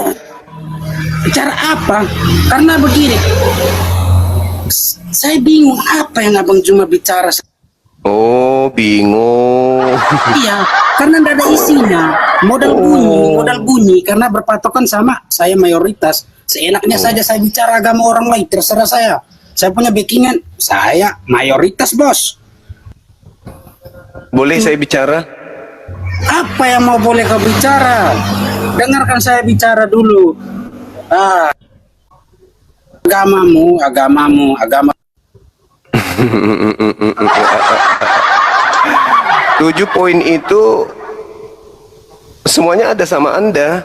Bicara apa? Karena begini, saya bingung apa yang Abang Zuma bicara.
Oh, bingung.
Iya, karena tidak ada isinya. Modal bunyi karena berpatokan sama saya mayoritas. Seenaknya saja saya bicara agama orang lain, terserah saya. Saya punya backingan, saya mayoritas, Bos.
Boleh saya bicara?
Apa yang mau boleh kau bicara? Dengarkan saya bicara dulu. Agama.
7 poin itu semuanya ada sama Anda.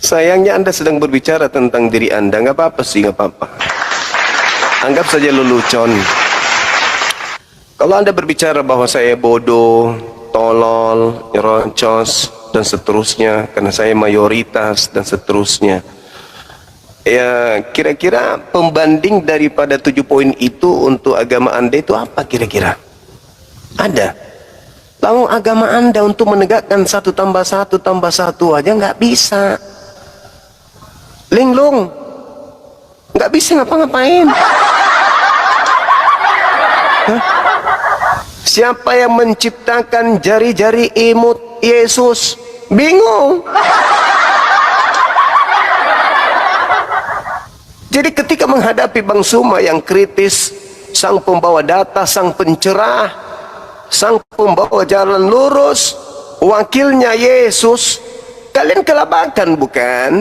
Sayangnya Anda sedang berbicara tentang diri Anda. Nggak apa-apa sih, nggak apa-apa. Anggap saja lelucon. Kalau Anda berbicara bahwa saya bodoh, tolol, nyerocos, dan seterusnya, karena saya mayoritas, dan seterusnya. Ya, kira-kira pembanding daripada 7 poin itu untuk agama Anda itu apa kira-kira? Ada. Lalu agama Anda untuk menegakkan 1 tambah 1 tambah 1 aja nggak bisa. Linglung. Nggak bisa ngapa-ngapain. Hah? Siapa yang menciptakan jari-jari imut Yesus? Bingung. Jadi ketika menghadapi Bang Zuma yang kritis, sang pembawa data, sang pencerah, sang pembawa jalan lurus, wakilnya Yesus, kalian kelabakan bukan?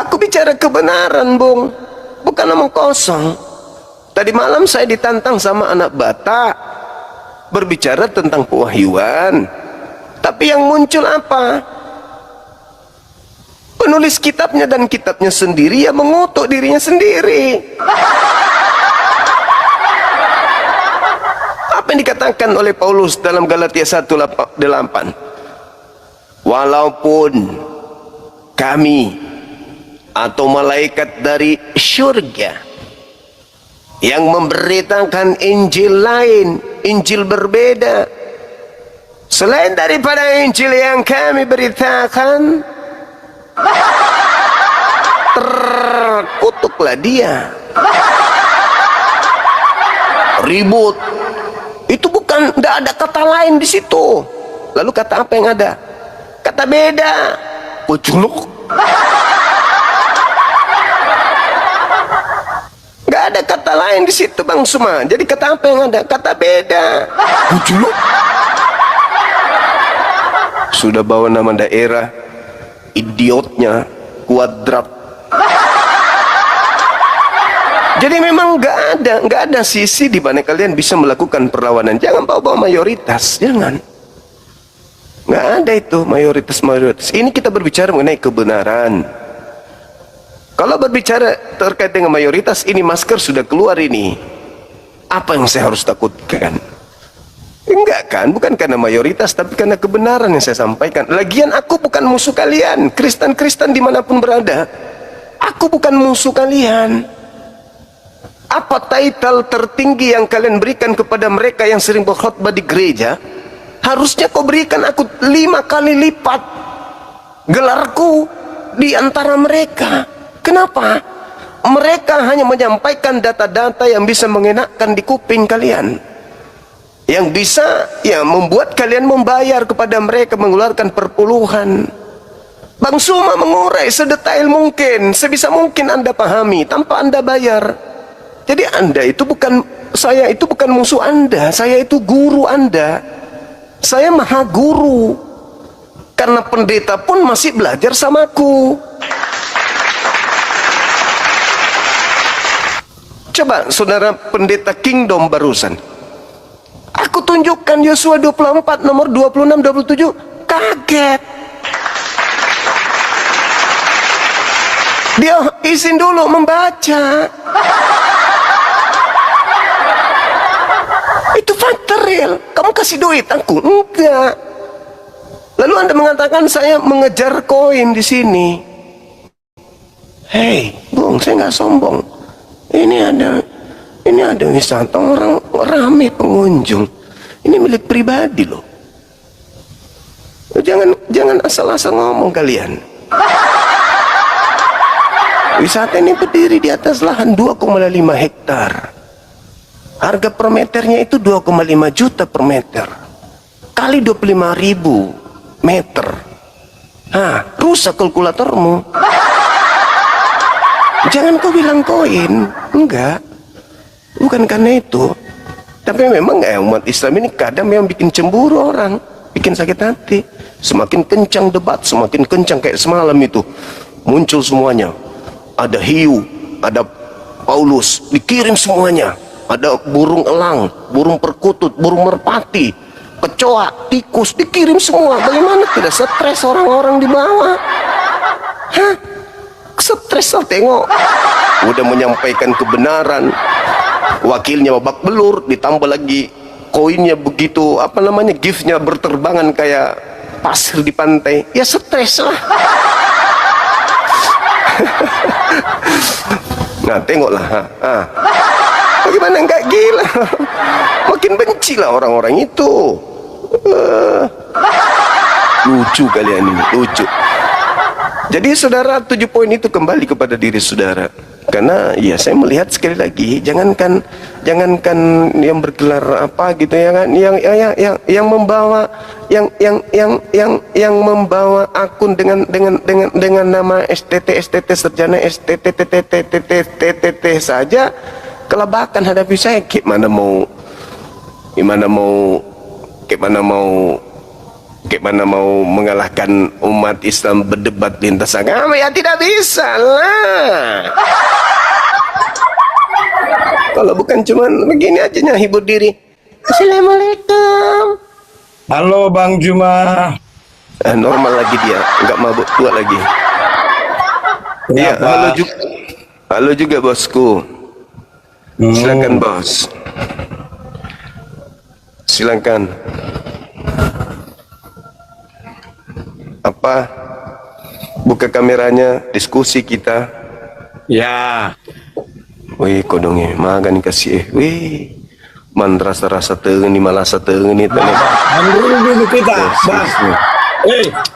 Aku bicara kebenaran, Bung, bukan omong kosong. Tadi malam saya ditantang sama anak Batak, berbicara tentang pewahyuan. Tapi yang muncul apa? Penulis kitabnya dan kitabnya sendiri yang mengutuk dirinya sendiri. Apa yang dikatakan oleh Paulus dalam Galatia 1:8? Walaupun kami atau malaikat dari surga yang memberitakan Injil lain, Injil berbeda selain daripada Injil yang kami beritakan, terkutuklah dia. Ribut. Itu bukan, tidak ada kata lain di situ. Lalu kata apa yang ada? Kata beda. Puculuk. Nggak ada kata lain di situ, Bang Suma. Jadi kata apa yang ada? Kata beda. Puculuk. Sudah bawa nama daerah, idiotnya kuadrat. Jadi memang nggak ada sisi di mana kalian bisa melakukan perlawanan. Jangan bawa-bawa mayoritas, jangan. Nggak ada itu mayoritas. Ini kita berbicara mengenai kebenaran. Kalau berbicara terkait dengan mayoritas, ini masker sudah keluar ini. Apa yang saya harus takutkan? Enggak kan, bukan karena mayoritas, tapi karena kebenaran yang saya sampaikan. Lagian aku bukan musuh kalian, Kristen-Kristen dimanapun berada. Aku bukan musuh kalian. Apa title tertinggi yang kalian berikan kepada mereka yang sering berkhutbah di gereja? Harusnya kau berikan aku 5 kali lipat gelarku di antara mereka. Kenapa? Mereka hanya menyampaikan data-data yang bisa mengenakkan di kuping kalian, yang bisa ya membuat kalian membayar kepada mereka, mengeluarkan perpuluhan. Bang Suma mengurai sedetail mungkin, sebisa mungkin Anda pahami tanpa Anda bayar. Jadi Anda itu bukan, saya itu bukan musuh Anda, saya itu guru Anda. Saya maha guru. Karena pendeta pun masih belajar samaku. Coba saudara pendeta Kingdom barusan, aku tunjukkan Yosua 24 nomor 26 27, kaget. Dia izin dulu membaca. Itu fakta real. Kamu kasih duit aku? Enggak. Lalu Anda mengatakan saya mengejar koin di sini. Hei, Bung, saya nggak sombong. Ini ada wisata, orang ramai pengunjung. Ini milik pribadi loh. Jangan asal-asal ngomong kalian. Wisata ini berdiri di atas lahan 2,5 hektar. Harga per meternya itu 2,5 juta per meter. Kali 25.000 meter. Rusak kalkulatormu. Jangan kau bilang koin. Enggak. Bukan karena itu. Tapi memang umat Islam ini kadang memang bikin cemburu orang, bikin sakit hati. Semakin kencang debat, semakin kencang kayak semalam itu. Muncul semuanya. Ada hiu, ada Paulus, dikirim semuanya. Ada burung elang, burung perkutut, burung merpati, kecoa, tikus, dikirim semua. Bagaimana tidak stres orang-orang di bawah? Stres lah tengok. Udah menyampaikan kebenaran, wakilnya babak belur, ditambah lagi koinnya begitu, apa namanya, giftnya berterbangan kayak pasir di pantai. Ya stres lah. Nah tengoklah. Bagaimana enggak gila? Makin benci lah orang-orang itu. Lucu kalian ini, lucu. Jadi saudara, 7 poin itu kembali kepada diri saudara. Karena ya saya melihat sekali lagi, jangankan yang bergelar apa gitu ya kan, yang membawa yang membawa akun dengan nama STT sarjana STT saja kelabakan hadapi saya. Gimana mau mengalahkan umat Islam berdebat lintas agama? Ya tidak bisa lah. Kalau bukan cuman begini aja hibur diri. Assalamualaikum.
Halo Bang Juma.
Normal lagi dia, nggak mabuk tua lagi. Iya, halo juga bosku. Silakan bos. Silakan. Apa Buka kameranya, diskusi kita.
Ya,
Wih, kodongnya, magan kasih wih. Man rasa-rasa tengen malah tengen itu.
mendiring dulu kita, Bang.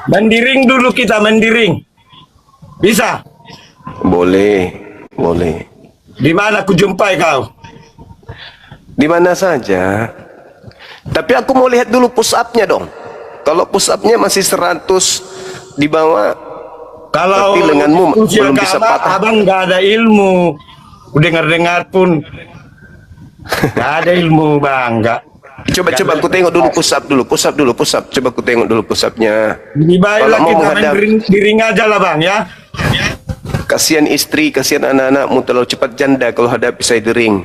Mendiring dulu kita, mendiring. Bisa?
Boleh, boleh.
Di mana aku jumpai kau?
Di mana saja. Tapi aku mau lihat dulu push up-nya dong. Kalau push up-nya masih 100 di bawah,
Kalau
tapi lenganmu
usia
belum bisa
agama,
patah.
abang nggak ada ilmu. Dengar-dengar pun nggak ada ilmu, Bang. Nggak.
Coba aku tengok dulu push up dulu, push up dulu, push up. Coba aku tengok dulu push up-nya.
Lebih baiklah
Kalau mau
kita
menghadap-
main diring aja lah, Bang, ya.
Kasihan istri, kasihan anak-anakmu terlalu cepat janda kalau hadapi saya di ring.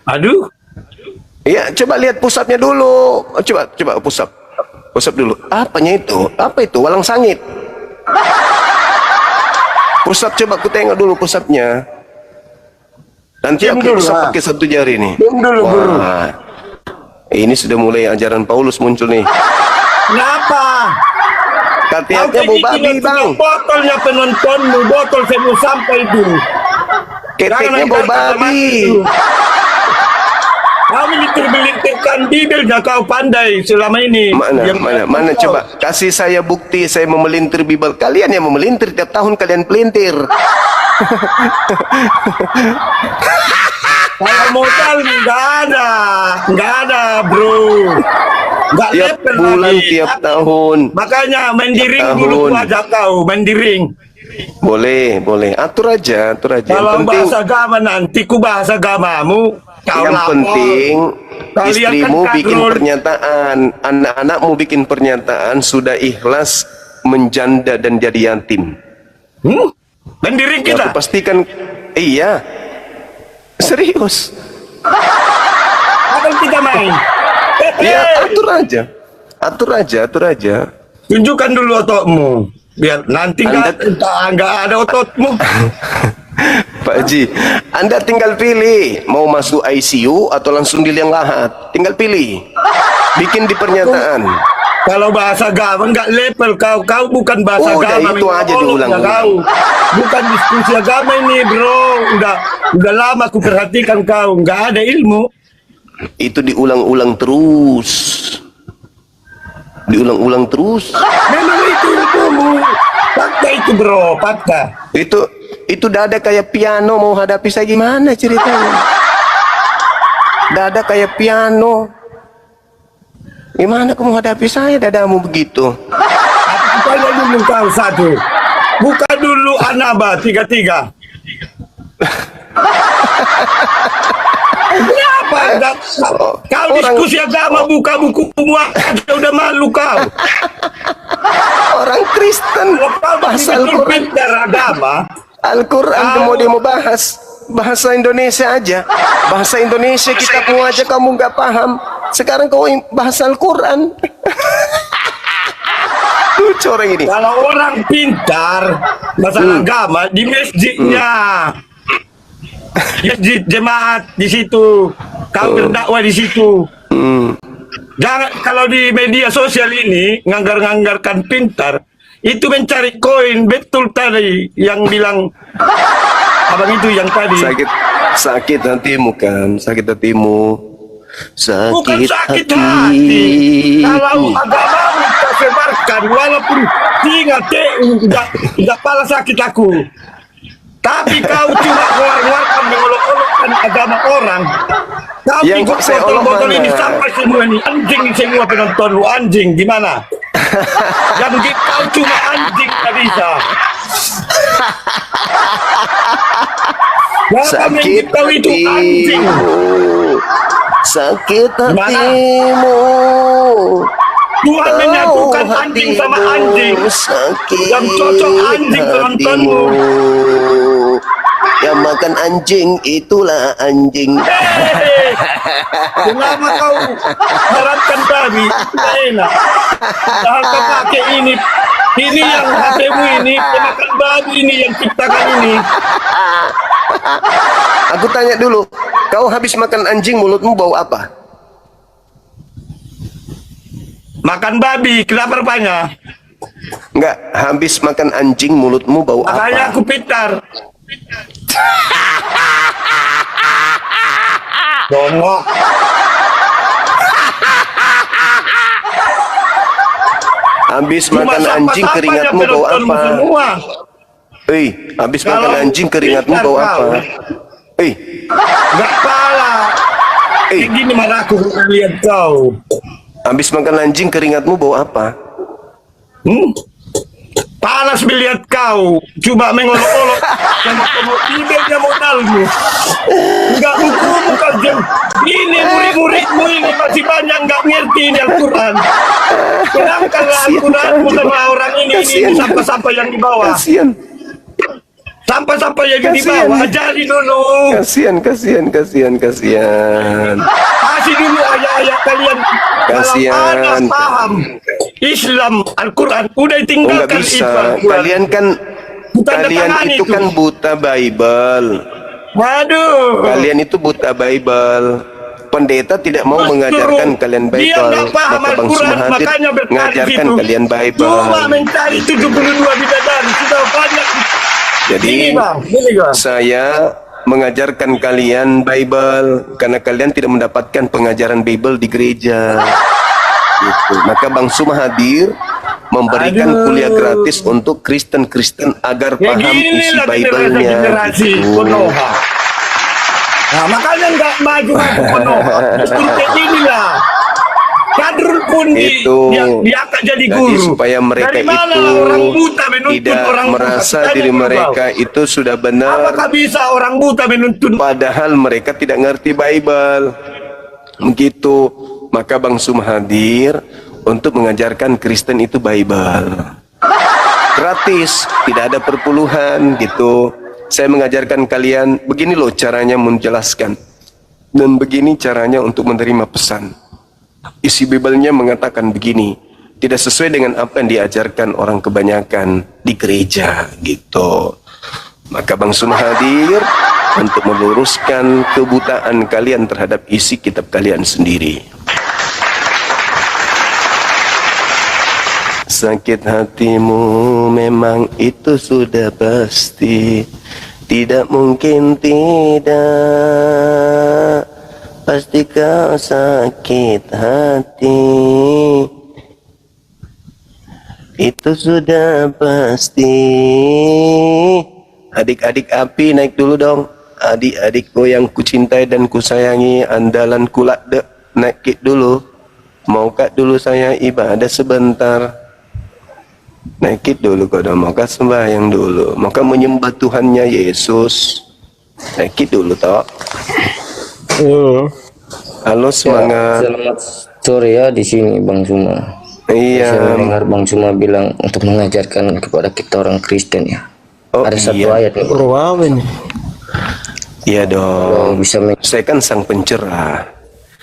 Aduh,
Iya, coba lihat push up-nya dulu. Coba push up. Push up dulu. Apanya itu? Apa itu? Walang sangit. Push up, coba aku tengok dulu push up-nya. Nanti
Diam
aku
dulu,
push up
ah.
pakai satu jari nih.
Diam dulu, Guru.
Wah, ini sudah mulai ajaran Paulus muncul nih.
kenapa?
Hati-hati bau babi, Bang.
Botolnya penontonmu, botol saya mau sampai itu.
Keteknya bau babi.
Kau melintir-melintirkan bibirnya, kau pandai selama ini.
Mana coba kasih saya bukti saya memelintir bibel. Kalian yang memelintir tiap tahun kalian pelintir.
Kalau modal nggak ada, bro. Nggak
Tiap
level
bulan,
lagi.
tiap tahun.
Makanya mendiring
Tiap
dulu
tahun.
wajah kau, mendiring.
Boleh. Atur aja.
Kalau
Yang penting,
bahasa agama nanti ku bahasa agamamu. Kau
yang
lapor.
penting
Kalian
istrimu
kan
bikin
kadrun.
pernyataan, anak-anakmu bikin pernyataan sudah ikhlas menjanda dan jadi yatim.
Mendiring
Ya,
kita.
aku pastikan iya. Serius.
Akan kita main.
Ya, atur aja.
Tunjukkan dulu ototmu. Biar nanti nggak ada ototmu.
Pak Haji, Anda tinggal pilih mau masuk ICU atau langsung di liang lahat. Tinggal pilih. Bikin di pernyataan.
Kalau bahasa agama nggak level kau bukan bahasa
Udah,
agama.
itu aja diulang-ulang.
Kau bukan diskusi agama ini, bro. Udah lama aku perhatikan kau nggak ada ilmu.
Itu diulang-ulang terus.
Memang itu ilmu. Fakta itu, bro, fakta.
Itu dada kayak piano mau hadapi saya gimana ceritanya? Dada kayak piano. Gimana kamu hadapi saya dadamu begitu?
Aku tanya dulu kau satu. Buka dulu Anaba 33. Kenapa? Kau diskusi agama buka buku-buku aja udah malu kau.
Orang Kristen
Kau
bahasa
betul
Al-Quran.
pintar agama.
Al-Quran dia mau bahas bahasa Indonesia aja. Bahasa Indonesia kitabmu aja kamu nggak paham. Sekarang kau bahasa Al-Quran. Lucu orang ini.
Kalau orang pintar masalah agama di masjidnya, masjid jemaat di situ, kau berdakwah di situ. Jangan kalau di media sosial ini nganggar-nganggarkan pintar, itu mencari koin. Betul tadi yang bilang abang itu yang tadi.
Sakit hatimu kan, sakit hatimu.
Bukan sakit hati. Kalau agamamu kita sebarkan, walaupun tinggal udah pala sakit aku. Tapi kau cuma keluar-keluarkan mengolok-olokkan agama orang. Tapi
Yang
kok
saya olok
botol-botol
mana?
ini sampai semua ini anjing semua penonton lu anjing gimana? Yang kau cuma anjing tak bisa.
Sakit
Kau itu anjing.
Sakit
Gimana?
hatimu.
Tuhan menyatukan anjing sama anjing.
Sakit
Yang cocok anjing penontonmu.
hatimu. Yang makan anjing itulah anjing.
Hei, kenapa kau harapkan tadi? Tidak enak. Padahal kau pakai ini. Ini yang HPmu ini, pemakan babi ini yang ciptakan ini.
Aku tanya dulu, kau habis makan anjing mulutmu bau apa?
Makan babi, kenapa rupanya?
Enggak, habis makan anjing mulutmu bau
Makanya
apa?
aku pintar. Dongok.
Habis
Cuma
makan anjing
sampah-sampahnya
keringatmu bau
penontonmu
apa?
semua.
Habis
Kalau
makan anjing keringatmu
pintar
bau
kau.
apa?
Gak pala. Kayak gini malah aku lihat kau.
Habis makan anjing keringatmu bau apa?
Panas melihat kau. Coba mengolok-olok. Tidaknya modalmu. Enggak hukum kau jauh. Ini murid-muridmu ini masih banyak nggak ngerti ini Al-Quran. Terangkanlah Al-Quranmu sama orang ini sampah-sampah yang di bawah.
Kasian,
Sampah-sampah yang di
Kasian.
bawah. Ajari dulu.
kasian.
Kasih dulu ayat-ayat kalian.
Kasian.
Kalau anak paham Islam Al-Quran udah
Enggak
tinggalkan itu
bisa.
Al-Quran.
Kalian
Tanda tangan
itu
itu.
kan buta Bible.
Waduh.
Kalian itu buta Bible. Pendeta tidak mau
Justru
mengajarkan kalian Bible.
Dia nggak paham
Maka Bang
Al-Quran,
Sumahadir
makanya berkali
mengajarkan
situ.
kalian Bible.
Cuma mencari 72 bidadari sudah banyak.
Jadi
Ini bang.
saya mengajarkan kalian Bible karena kalian tidak mendapatkan pengajaran Bible di gereja. Gitu. Maka Bang Sumahadir memberikan kuliah gratis untuk Kristen-Kristen agar
Ya
paham
gini
isi
lah
Bible-nya.
generasi
Gitu.
Konoha. Nah makanya nggak maju-maju Konoha. Justru kayak gini lah. Kadrul pun
Itu.
diangkat jadi
Jadi
guru.
supaya mereka
Dari mana
itu
orang buta menuntun
tidak
orang buta?
merasa
Tanya
diri
dulu,
mereka
Bang.
itu sudah benar,
Apakah bisa orang buta menuntun?
padahal mereka tidak ngerti Bible. Begitu. Maka Bang Sumahadir untuk mengajarkan Kristen itu Bible. Gratis, tidak ada perpuluhan gitu. Saya mengajarkan kalian begini loh caranya menjelaskan. Dan begini caranya untuk menerima pesan. Isi Bible-nya mengatakan begini, tidak sesuai dengan apa yang diajarkan orang kebanyakan di gereja gitu. Maka Bang Sumahadir untuk meluruskan kebutaan kalian terhadap isi kitab kalian sendiri. Sakit hatimu memang itu sudah pasti, tidak mungkin tidak. Pasti kau sakit hati, itu sudah pasti. Adik-adik api naik dulu dong. Adik-adikku yang kucintai dan kusayangi, andalan kulak dek, naik dulu. Mau kak dulu saya ibadah sebentar. Naik dulu kau dah, maka sembahyang dulu, maka menyembah Tuhannya Yesus. Naik dulu toh. Halo semangat.
Selamat sore ya di sini Bang Suma. Saya
Iya.
dengar Bang Suma bilang untuk mengajarkan kepada kita orang Kristen ya.
Oh
Ada satu
iya.
ayat nih. Bang.
Iya
Kalau
dong.
bisa
Saya kan sang pencerah.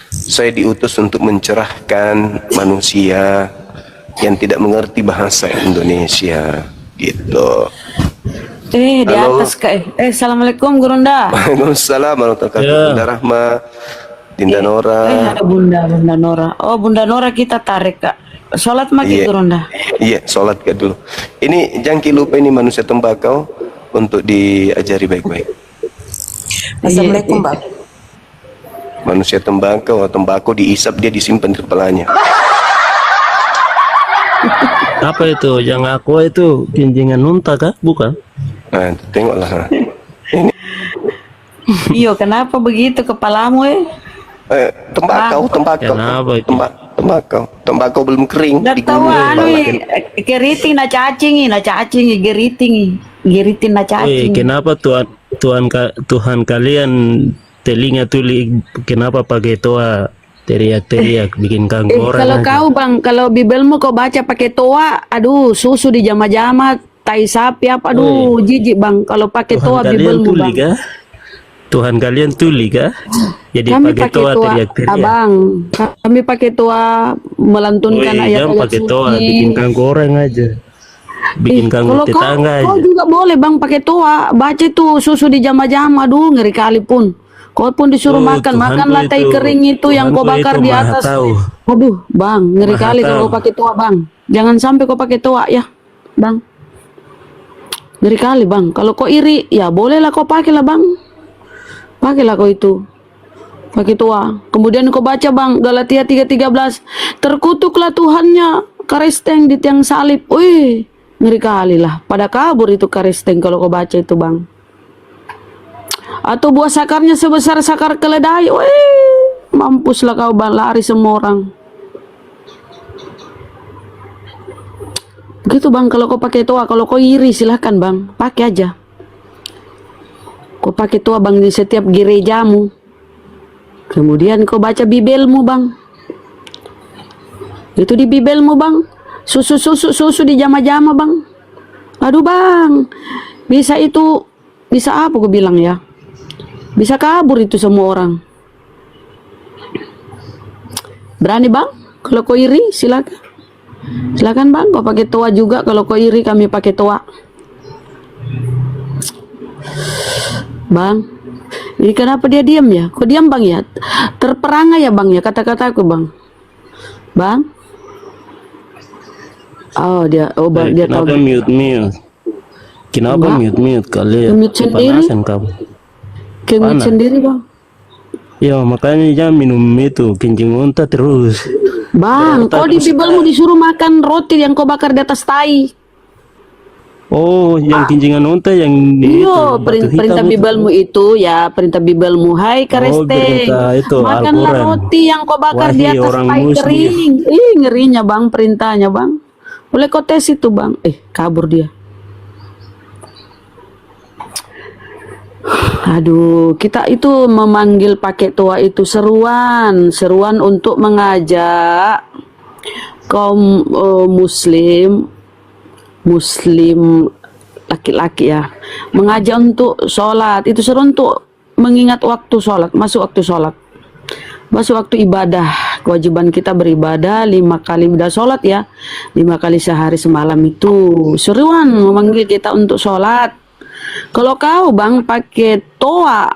Saya diutus untuk mencerahkan manusia yang tidak mengerti bahasa Indonesia gitu.
Di
Halo.
atas Kak. Assalamualaikum Gurunda.
Waalaikumsalam warahmatullahi wabarakatuh. Bunda Rahma, Dinda Nora.
Ada Bunda Nora. Oh, Bunda Nora kita tarik Kak. Sholat maki
Iya.
Gurunda.
Iya, sholat ke dulu. Ini jangan lupa ini manusia tembakau untuk diajari baik-baik.
Assalamualaikum Bang.
Manusia tembakau diisap dia disimpan di kepalanya.
Apa itu? Yang aku itu ginjangan unta kah? Bukan?
Nah, tengoklah.
Iyo, kenapa begitu kepalamu
Tembakau.
Kenapa itu?
Tembakau belum kering.
Udah tahu anu keriting na cacing, geriting na
Wih,
cacing.
kenapa Tuhan kalian telinga tuli? Kenapa pakai toa teriak-teriak bikin kangkor?
Kalau kau Bang, kalau Bibelmu kau baca pakai toa, aduh susu di jama-jama, tai sapi apa, aduh jijik Bang. Kalau pakai toa
Tuhan kalian
Bibelmu
tuli
Bang.
kah? Tuhan kalian tuli kah? Jadi
Kami
pakai
pakai
toa
toa,
teriak-teriak.
Abang. Kami pakai toa melantunkan
Wih,
ayat-ayat
jangan pakai toa,
suci.
bikin kangkoreng aja. Bikin
Kalau
kangkor tetangga
kau
aja.
juga boleh Bang pakai toa, baca tuh susu di jama-jama, aduh ngeri kali pun. Kau pun disuruh
Oh,
makan
Tuhanku
tai
itu-
kering itu yang kau
Tuhanku
bakar
itu
di
maha
atas.
tahu.
Aduh Bang, ngeri
Maha
kali kalau
tahu.
kau pakai toa Bang. Jangan sampai kau pakai toa ya, Bang. Ngeri kali, Bang. Kalau kau iri, ya bolehlah kau pakai lah, Bang. Pakailah kau itu. Pakai toa. Kemudian kau baca, Bang, Galatia 3:13. Terkutuklah Tuhannya karisteng di tiang salib. Wih, ngeri kali lah. Pada kabur itu karisteng kalau kau baca itu, Bang. Atau buah sakarnya sebesar sakar keledai. Wih, mampuslah kau, Bang, lari semua orang. Begitu, Bang, kalau kau pakai toa. Kalau kau iri silahkan, Bang, pakai aja. Kau pakai toa, Bang, di setiap gerejamu. Kemudian kau baca Bibelmu, Bang. Itu di Bibelmu, Bang. Susu di jama-jama, Bang. Aduh, Bang. Bisa apa kau bilang ya? Bisa kabur itu semua orang. Berani, Bang? Kalau kau iri silakan. Silakan, Bang, kau pakai toa juga. Kalau kau iri kami pakai toa. Bang, ini kenapa dia diam ya? Kok diam, Bang, ya? Terperangah ya, Bang, ya kata-kataku, Bang. Bang? Oh, dia dia
kenapa
tahu.
mute? Kenapa
Enggak.
mute kalian?
Mute sendiri.
Kepanasan kamu.
Kemit
Panas.
sendiri, Bang.
Ya makanya jangan minum itu kencing unta terus.
Bang, kau di Bibelmu disuruh makan roti yang kau bakar di atas tai.
Oh, yang kencingan unta yang di itu,
Iya,
batu
perintah
hitam itu.
Bibelmu itu ya, perintah Bibelmu. Hai karesteng,
perintah itu,
makanlah
Al-Quran.
roti yang kau bakar di
Wahai
atas
orang
tai
Muslim.
kering. Ih, ngerinya, Bang, perintahnya, Bang. Boleh kau tes itu, Bang. Kabur dia. Aduh, kita itu memanggil pakai toa itu seruan untuk mengajak kaum muslim laki-laki ya, mengajak untuk sholat. Itu seru untuk mengingat waktu sholat, masuk waktu sholat, masuk waktu ibadah. Kewajiban kita beribadah 5 kali ibadah sholat ya, 5 kali sehari semalam. Itu seruan memanggil kita untuk sholat. Kalau kau, Bang, pakai toa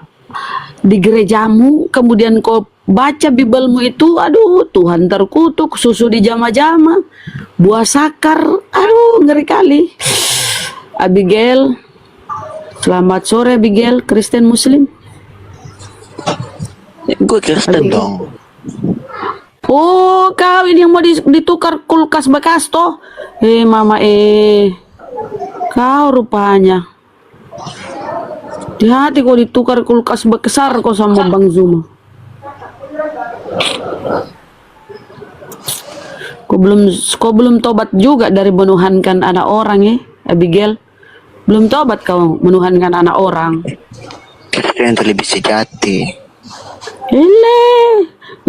di gerejamu, kemudian kau baca Bibelmu itu, aduh, Tuhan terkutuk, susu di jama-jama, buah sakar, aduh, ngeri kali. Abigail, selamat sore, Abigail, Kristen Muslim.
Gue Kristen dong.
Oh, kau ini yang mau ditukar kulkas bekas toh? Mama, kau rupanya. Di hati kau ditukar kulkas besar kau sama Bang Zuma. Kau belum tobat juga dari menuhankan anak orang ya, Abigail. Belum tobat kau menuhankan anak orang.
Kristen yang lebih sejati.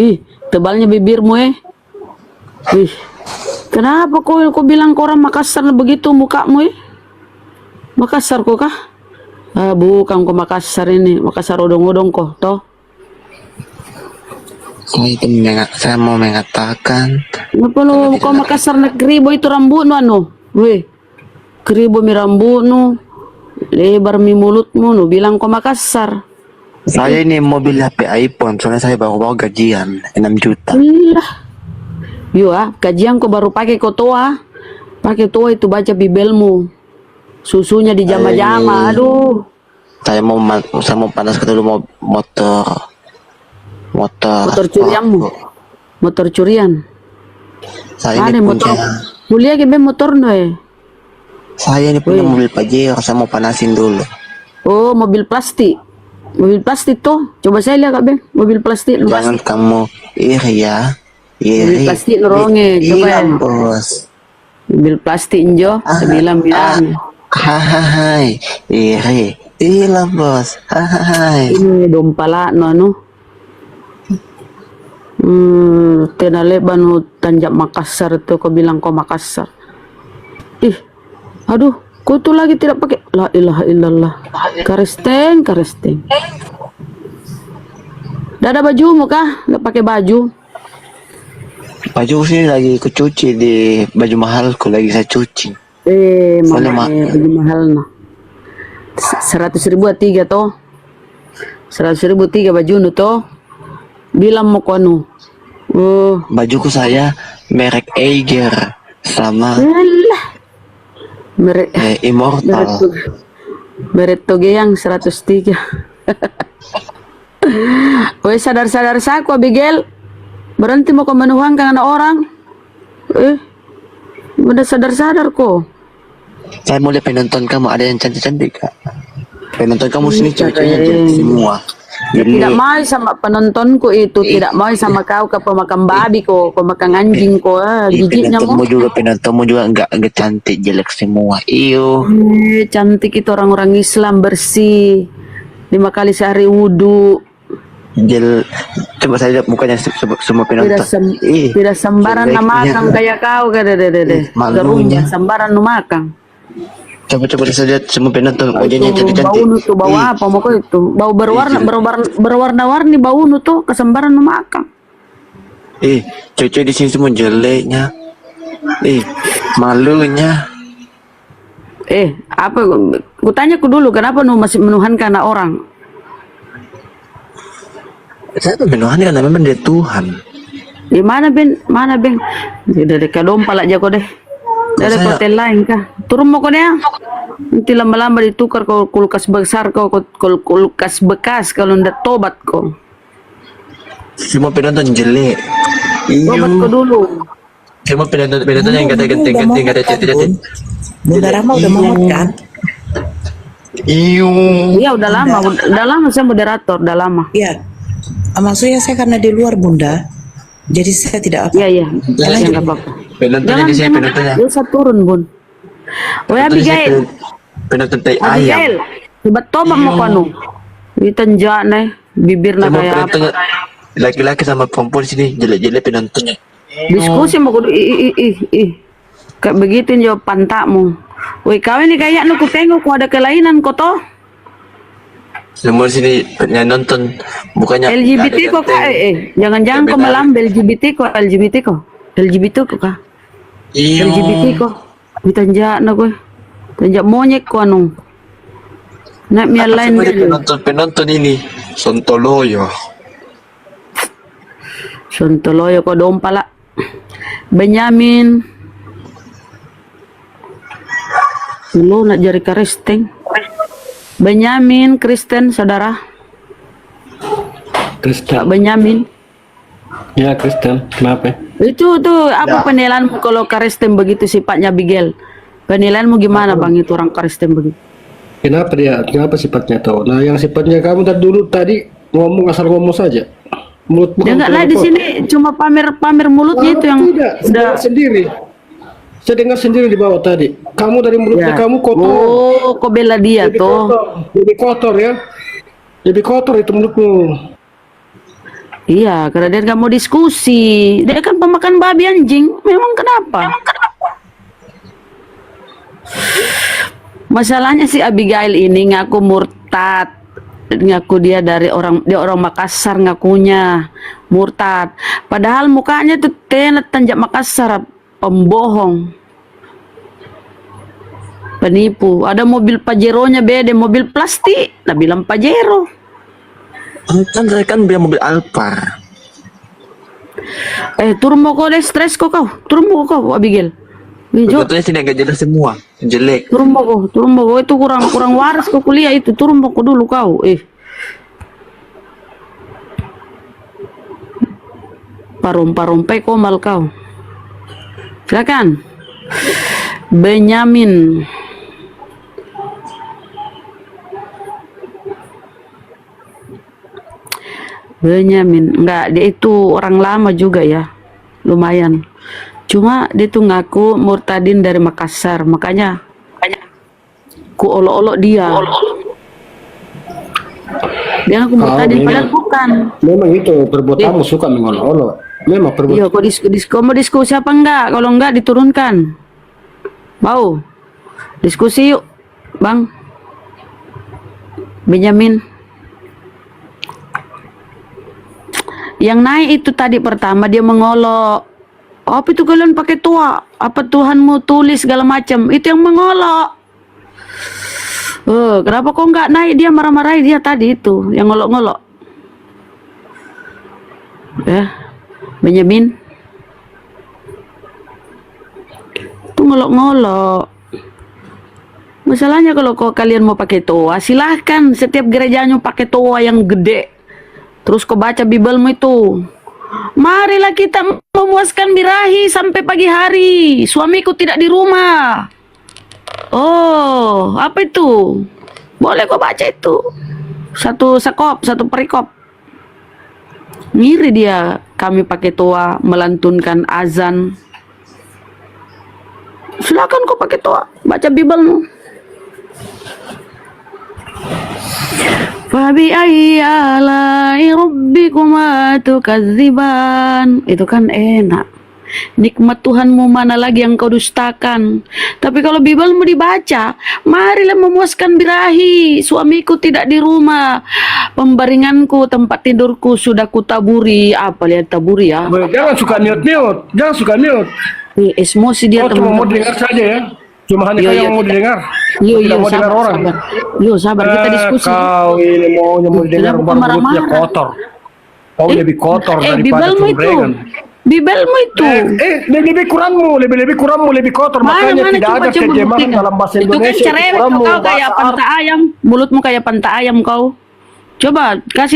Ih, tebalnya bibirmu Ih, kenapa kau bilang kau orang Makassar begitu mukamu Makassar kau kah? Bukan kau Makassar ini, Makassar odong-odong kau, toh.
Saya mau mengatakan.
Kenapa lo kau Makassar nak keribo itu rambutmu keribo mi rambutmu, lebar mi mulutmu, no bilang kau Makassar.
Saya ini mobil HP iPhone, soalnya saya baru gajian 6 juta.
Gajian kau baru pakai kau toa. Pakai toa itu baca Bibelmu. Susunya di jama-jama, aduh.
Saya mau panas dulu motor
curianmu. Motor curian.
Saya ini punya.
Mulia gimana motor
Saya ini punya mobil Pajero, saya mau panasin dulu.
Oh, mobil plastik. Mobil plastik tuh. Coba saya lihat, Kak, mobil plastik.
Jangan kamu iri ya.
Mobil plastik neronge, coba ya.
Bos.
Mobil plastik injo, 9 miliar.
Hahaha, iri. Iya, bos. Hahaha.
Ini dompala Tenaleban Tanjak Makassar itu kau bilang kau Makassar. Aduh, kau tuh lagi tidak pakai. La ilaha illallah. Karesteng. Dah ada bajumu kah? Nggak pakai baju?
Baju sih lagi kucuci di baju mahalku lagi saya cuci.
Mama, baju mahal 100.000 3 toh. 100.000 3 baju nu toh. Bilang mau kono.
Bajuku saya merek Eiger sama
Alah.
Immortal.
Beretoge yang 103. Woi, sadar-sadar saku Abigail. Berhenti mau kau menuhankan anak orang. Udah sadar-sadar kok.
Saya mau lihat penonton kamu, ada yang cantik-cantik Kak. Penonton kamu sini cewek-ceweknya cantik semua.
Tidak mau sama penontonku itu, tidak mau sama kau ke pemakan babi kok, pemakan anjing kok. Jijiknya
Penontonmu juga, penontonmu juga enggak cantik, jelek semua. Iyo.
Cantik itu orang-orang Islam bersih. 5 kali sehari wudhu.
Coba saya lihat mukanya semua penonton.
Tidak sembaran makan kayak kau deh.
Malunya.
Sembaran makan.
Coba saya lihat semua penonton wajahnya cantik-cantik.
Bau tuh bau apa mau itu? Bau berwarna-warni bau tuh kesembaran makan.
Cewek-cewek di sini semua jeleknya. Malunya.
Apa? Kutanya ku dulu, kenapa nu masih menuhankan anak orang?
Saya tuh menuhankan karena memang dia Tuhan.
Di mana Ben? Mana Ben? Dari kadompal aja kok deh. Dari hotel lain kah? Turun mau kok deh. Nanti lama-lama ditukar kau kulkas besar kau kulkas bekas kalau ndak tobat kau.
Semua penonton jelek.
Tobat kau dulu.
Semua penonton yang kata ganteng-ganteng, kata cantik-cantik.
Bunda Rama udah mau kan?
Iya udah lama saya moderator, udah lama.
Iya. Maksudnya saya karena di luar Bunda, jadi saya tidak apa.
Iya. Enggak apa-apa.
Penontonnya di sini penontonnya.
Bisa turun Bun. Oh ya Abigail.
Penonton tai ayam.
Abigail. Coba tobat mau kanu. Ditenjak nih, bibirnya
Semua
kayak apa.
penontonnya laki-laki sama perempuan di sini jelek-jelek penontonnya.
Diskusi mau kudu kayak begitu jawab pantakmu. Woi kau ini kayak nu ku tengok ku ada kelainan kok toh.
Semua sini yang nonton bukannya
LGBT kok kak jangan-jangan kau melambai LGBT kok LGBT kok kak. LGBT kok ditanjak na gue. Tanjak monyet ko anu. Nak mi lain
penonton ini Sontoloyo.
Sontoloyo ko doon pala. Benyamin. Lu nak jari karisteng. Benyamin Kristen saudara.
Kristen.
Benyamin.
Ya Kristen. Kenapa?
Itu tuh apa penilaianmu kalau Kristen begitu sifatnya Abigail? Penilaianmu gimana Bang itu orang Kristen begitu?
Kenapa dia? Kenapa sifatnya tahu? Nah yang sifatnya kamu tadi ngomong asal ngomong saja. Mulut
dia enggak lah di sini cuma pamer mulutnya itu yang
tidak sendiri. Saya dengar sendiri di bawah tadi. Kamu dari mulutnya kamu kotor.
Oh, kok bela dia
lebih
tuh?
Lebih kotor ya. Lebih kotor itu mulutmu.
Iya, karena dia nggak mau diskusi. Dia kan pemakan babi anjing. Memang kenapa? Masalahnya si Abigail ini ngaku murtad. Ngaku dia orang Makassar ngakunya murtad. Padahal mukanya tuh tenet tanjak Makassar. Pembohong, penipu. Ada mobil Pajero-nya beda, mobil plastik. Nah bilang Pajero.
Kan saya kan bilang mobil Alphard.
Turun mau kau deh, stres kok kau. Turun mau kau Abigail.
Betulnya sini agak jelas semua, jelek.
Turun mau kau itu kurang waras kau kuliah itu. Turun mau kau dulu kau. Parum-parumpai komal kau. Silakan. Benyamin. Enggak, dia itu orang lama juga ya. Lumayan. Cuma dia tuh ngaku murtadin dari Makassar, makanya ku olok-olok dia. Dia ngaku murtadin padahal bukan.
Memang itu perbuatanmu suka mengolok-olok. Memang perbuatan.
Iya, kok mau diskusi apa enggak? Kalau enggak diturunkan. Mau diskusi yuk, Bang Benyamin. Yang naik itu tadi pertama dia mengolok. Apa itu kalian pakai tua? Apa Tuhanmu tulis segala macam? Itu yang mengolok. Kenapa kok enggak naik? Dia marah-marahin dia tadi itu, yang ngolok-ngolok. Ya. Benyamin. ngolok-ngolok. Masalahnya kalau kalian mau pakai toa, silahkan. Setiap gerejanya pakai toa yang gede. Terus kau baca Bibelmu itu. Marilah kita memuaskan birahi sampai pagi hari. Suamiku tidak di rumah. Oh, apa itu? Boleh kau baca itu. Satu perikop. Ngiri dia kami pakai toa melantunkan azan. Silakan kau pakai toa, baca Bibelmu. Fabi ayyi alai rabbikuma tukadziban. Itu kan enak. Nikmat Tuhanmu mana lagi yang kau dustakan. Tapi kalau Bibelmu dibaca, marilah memuaskan birahi. Suamiku tidak di rumah. Pembaringanku, tempat tidurku sudah kutaburi. Apa lihat taburi ya?
Jangan suka mute. Jangan suka mute.
Emosi dia
Cuma mau
teman-teman.
dengar saja ya. Cuma hanya kau yang mau didengar. Tidak mau dengar orang.
Sabar kita diskusi.
Kau ini mau didengar
Kenapa marah-marah?
kotor. Kau lebih kotor daripada
Bibelmu itu.
cumrengan.
Bibelmu itu.
Lebih kurangmu lebih kotor. Makanya tidak ada terjemahan dalam bahasa
Itu kan
Indonesia.
cerewet kau kayak pantai ayam. Mulutmu kayak pantai ayam kau. Coba kasih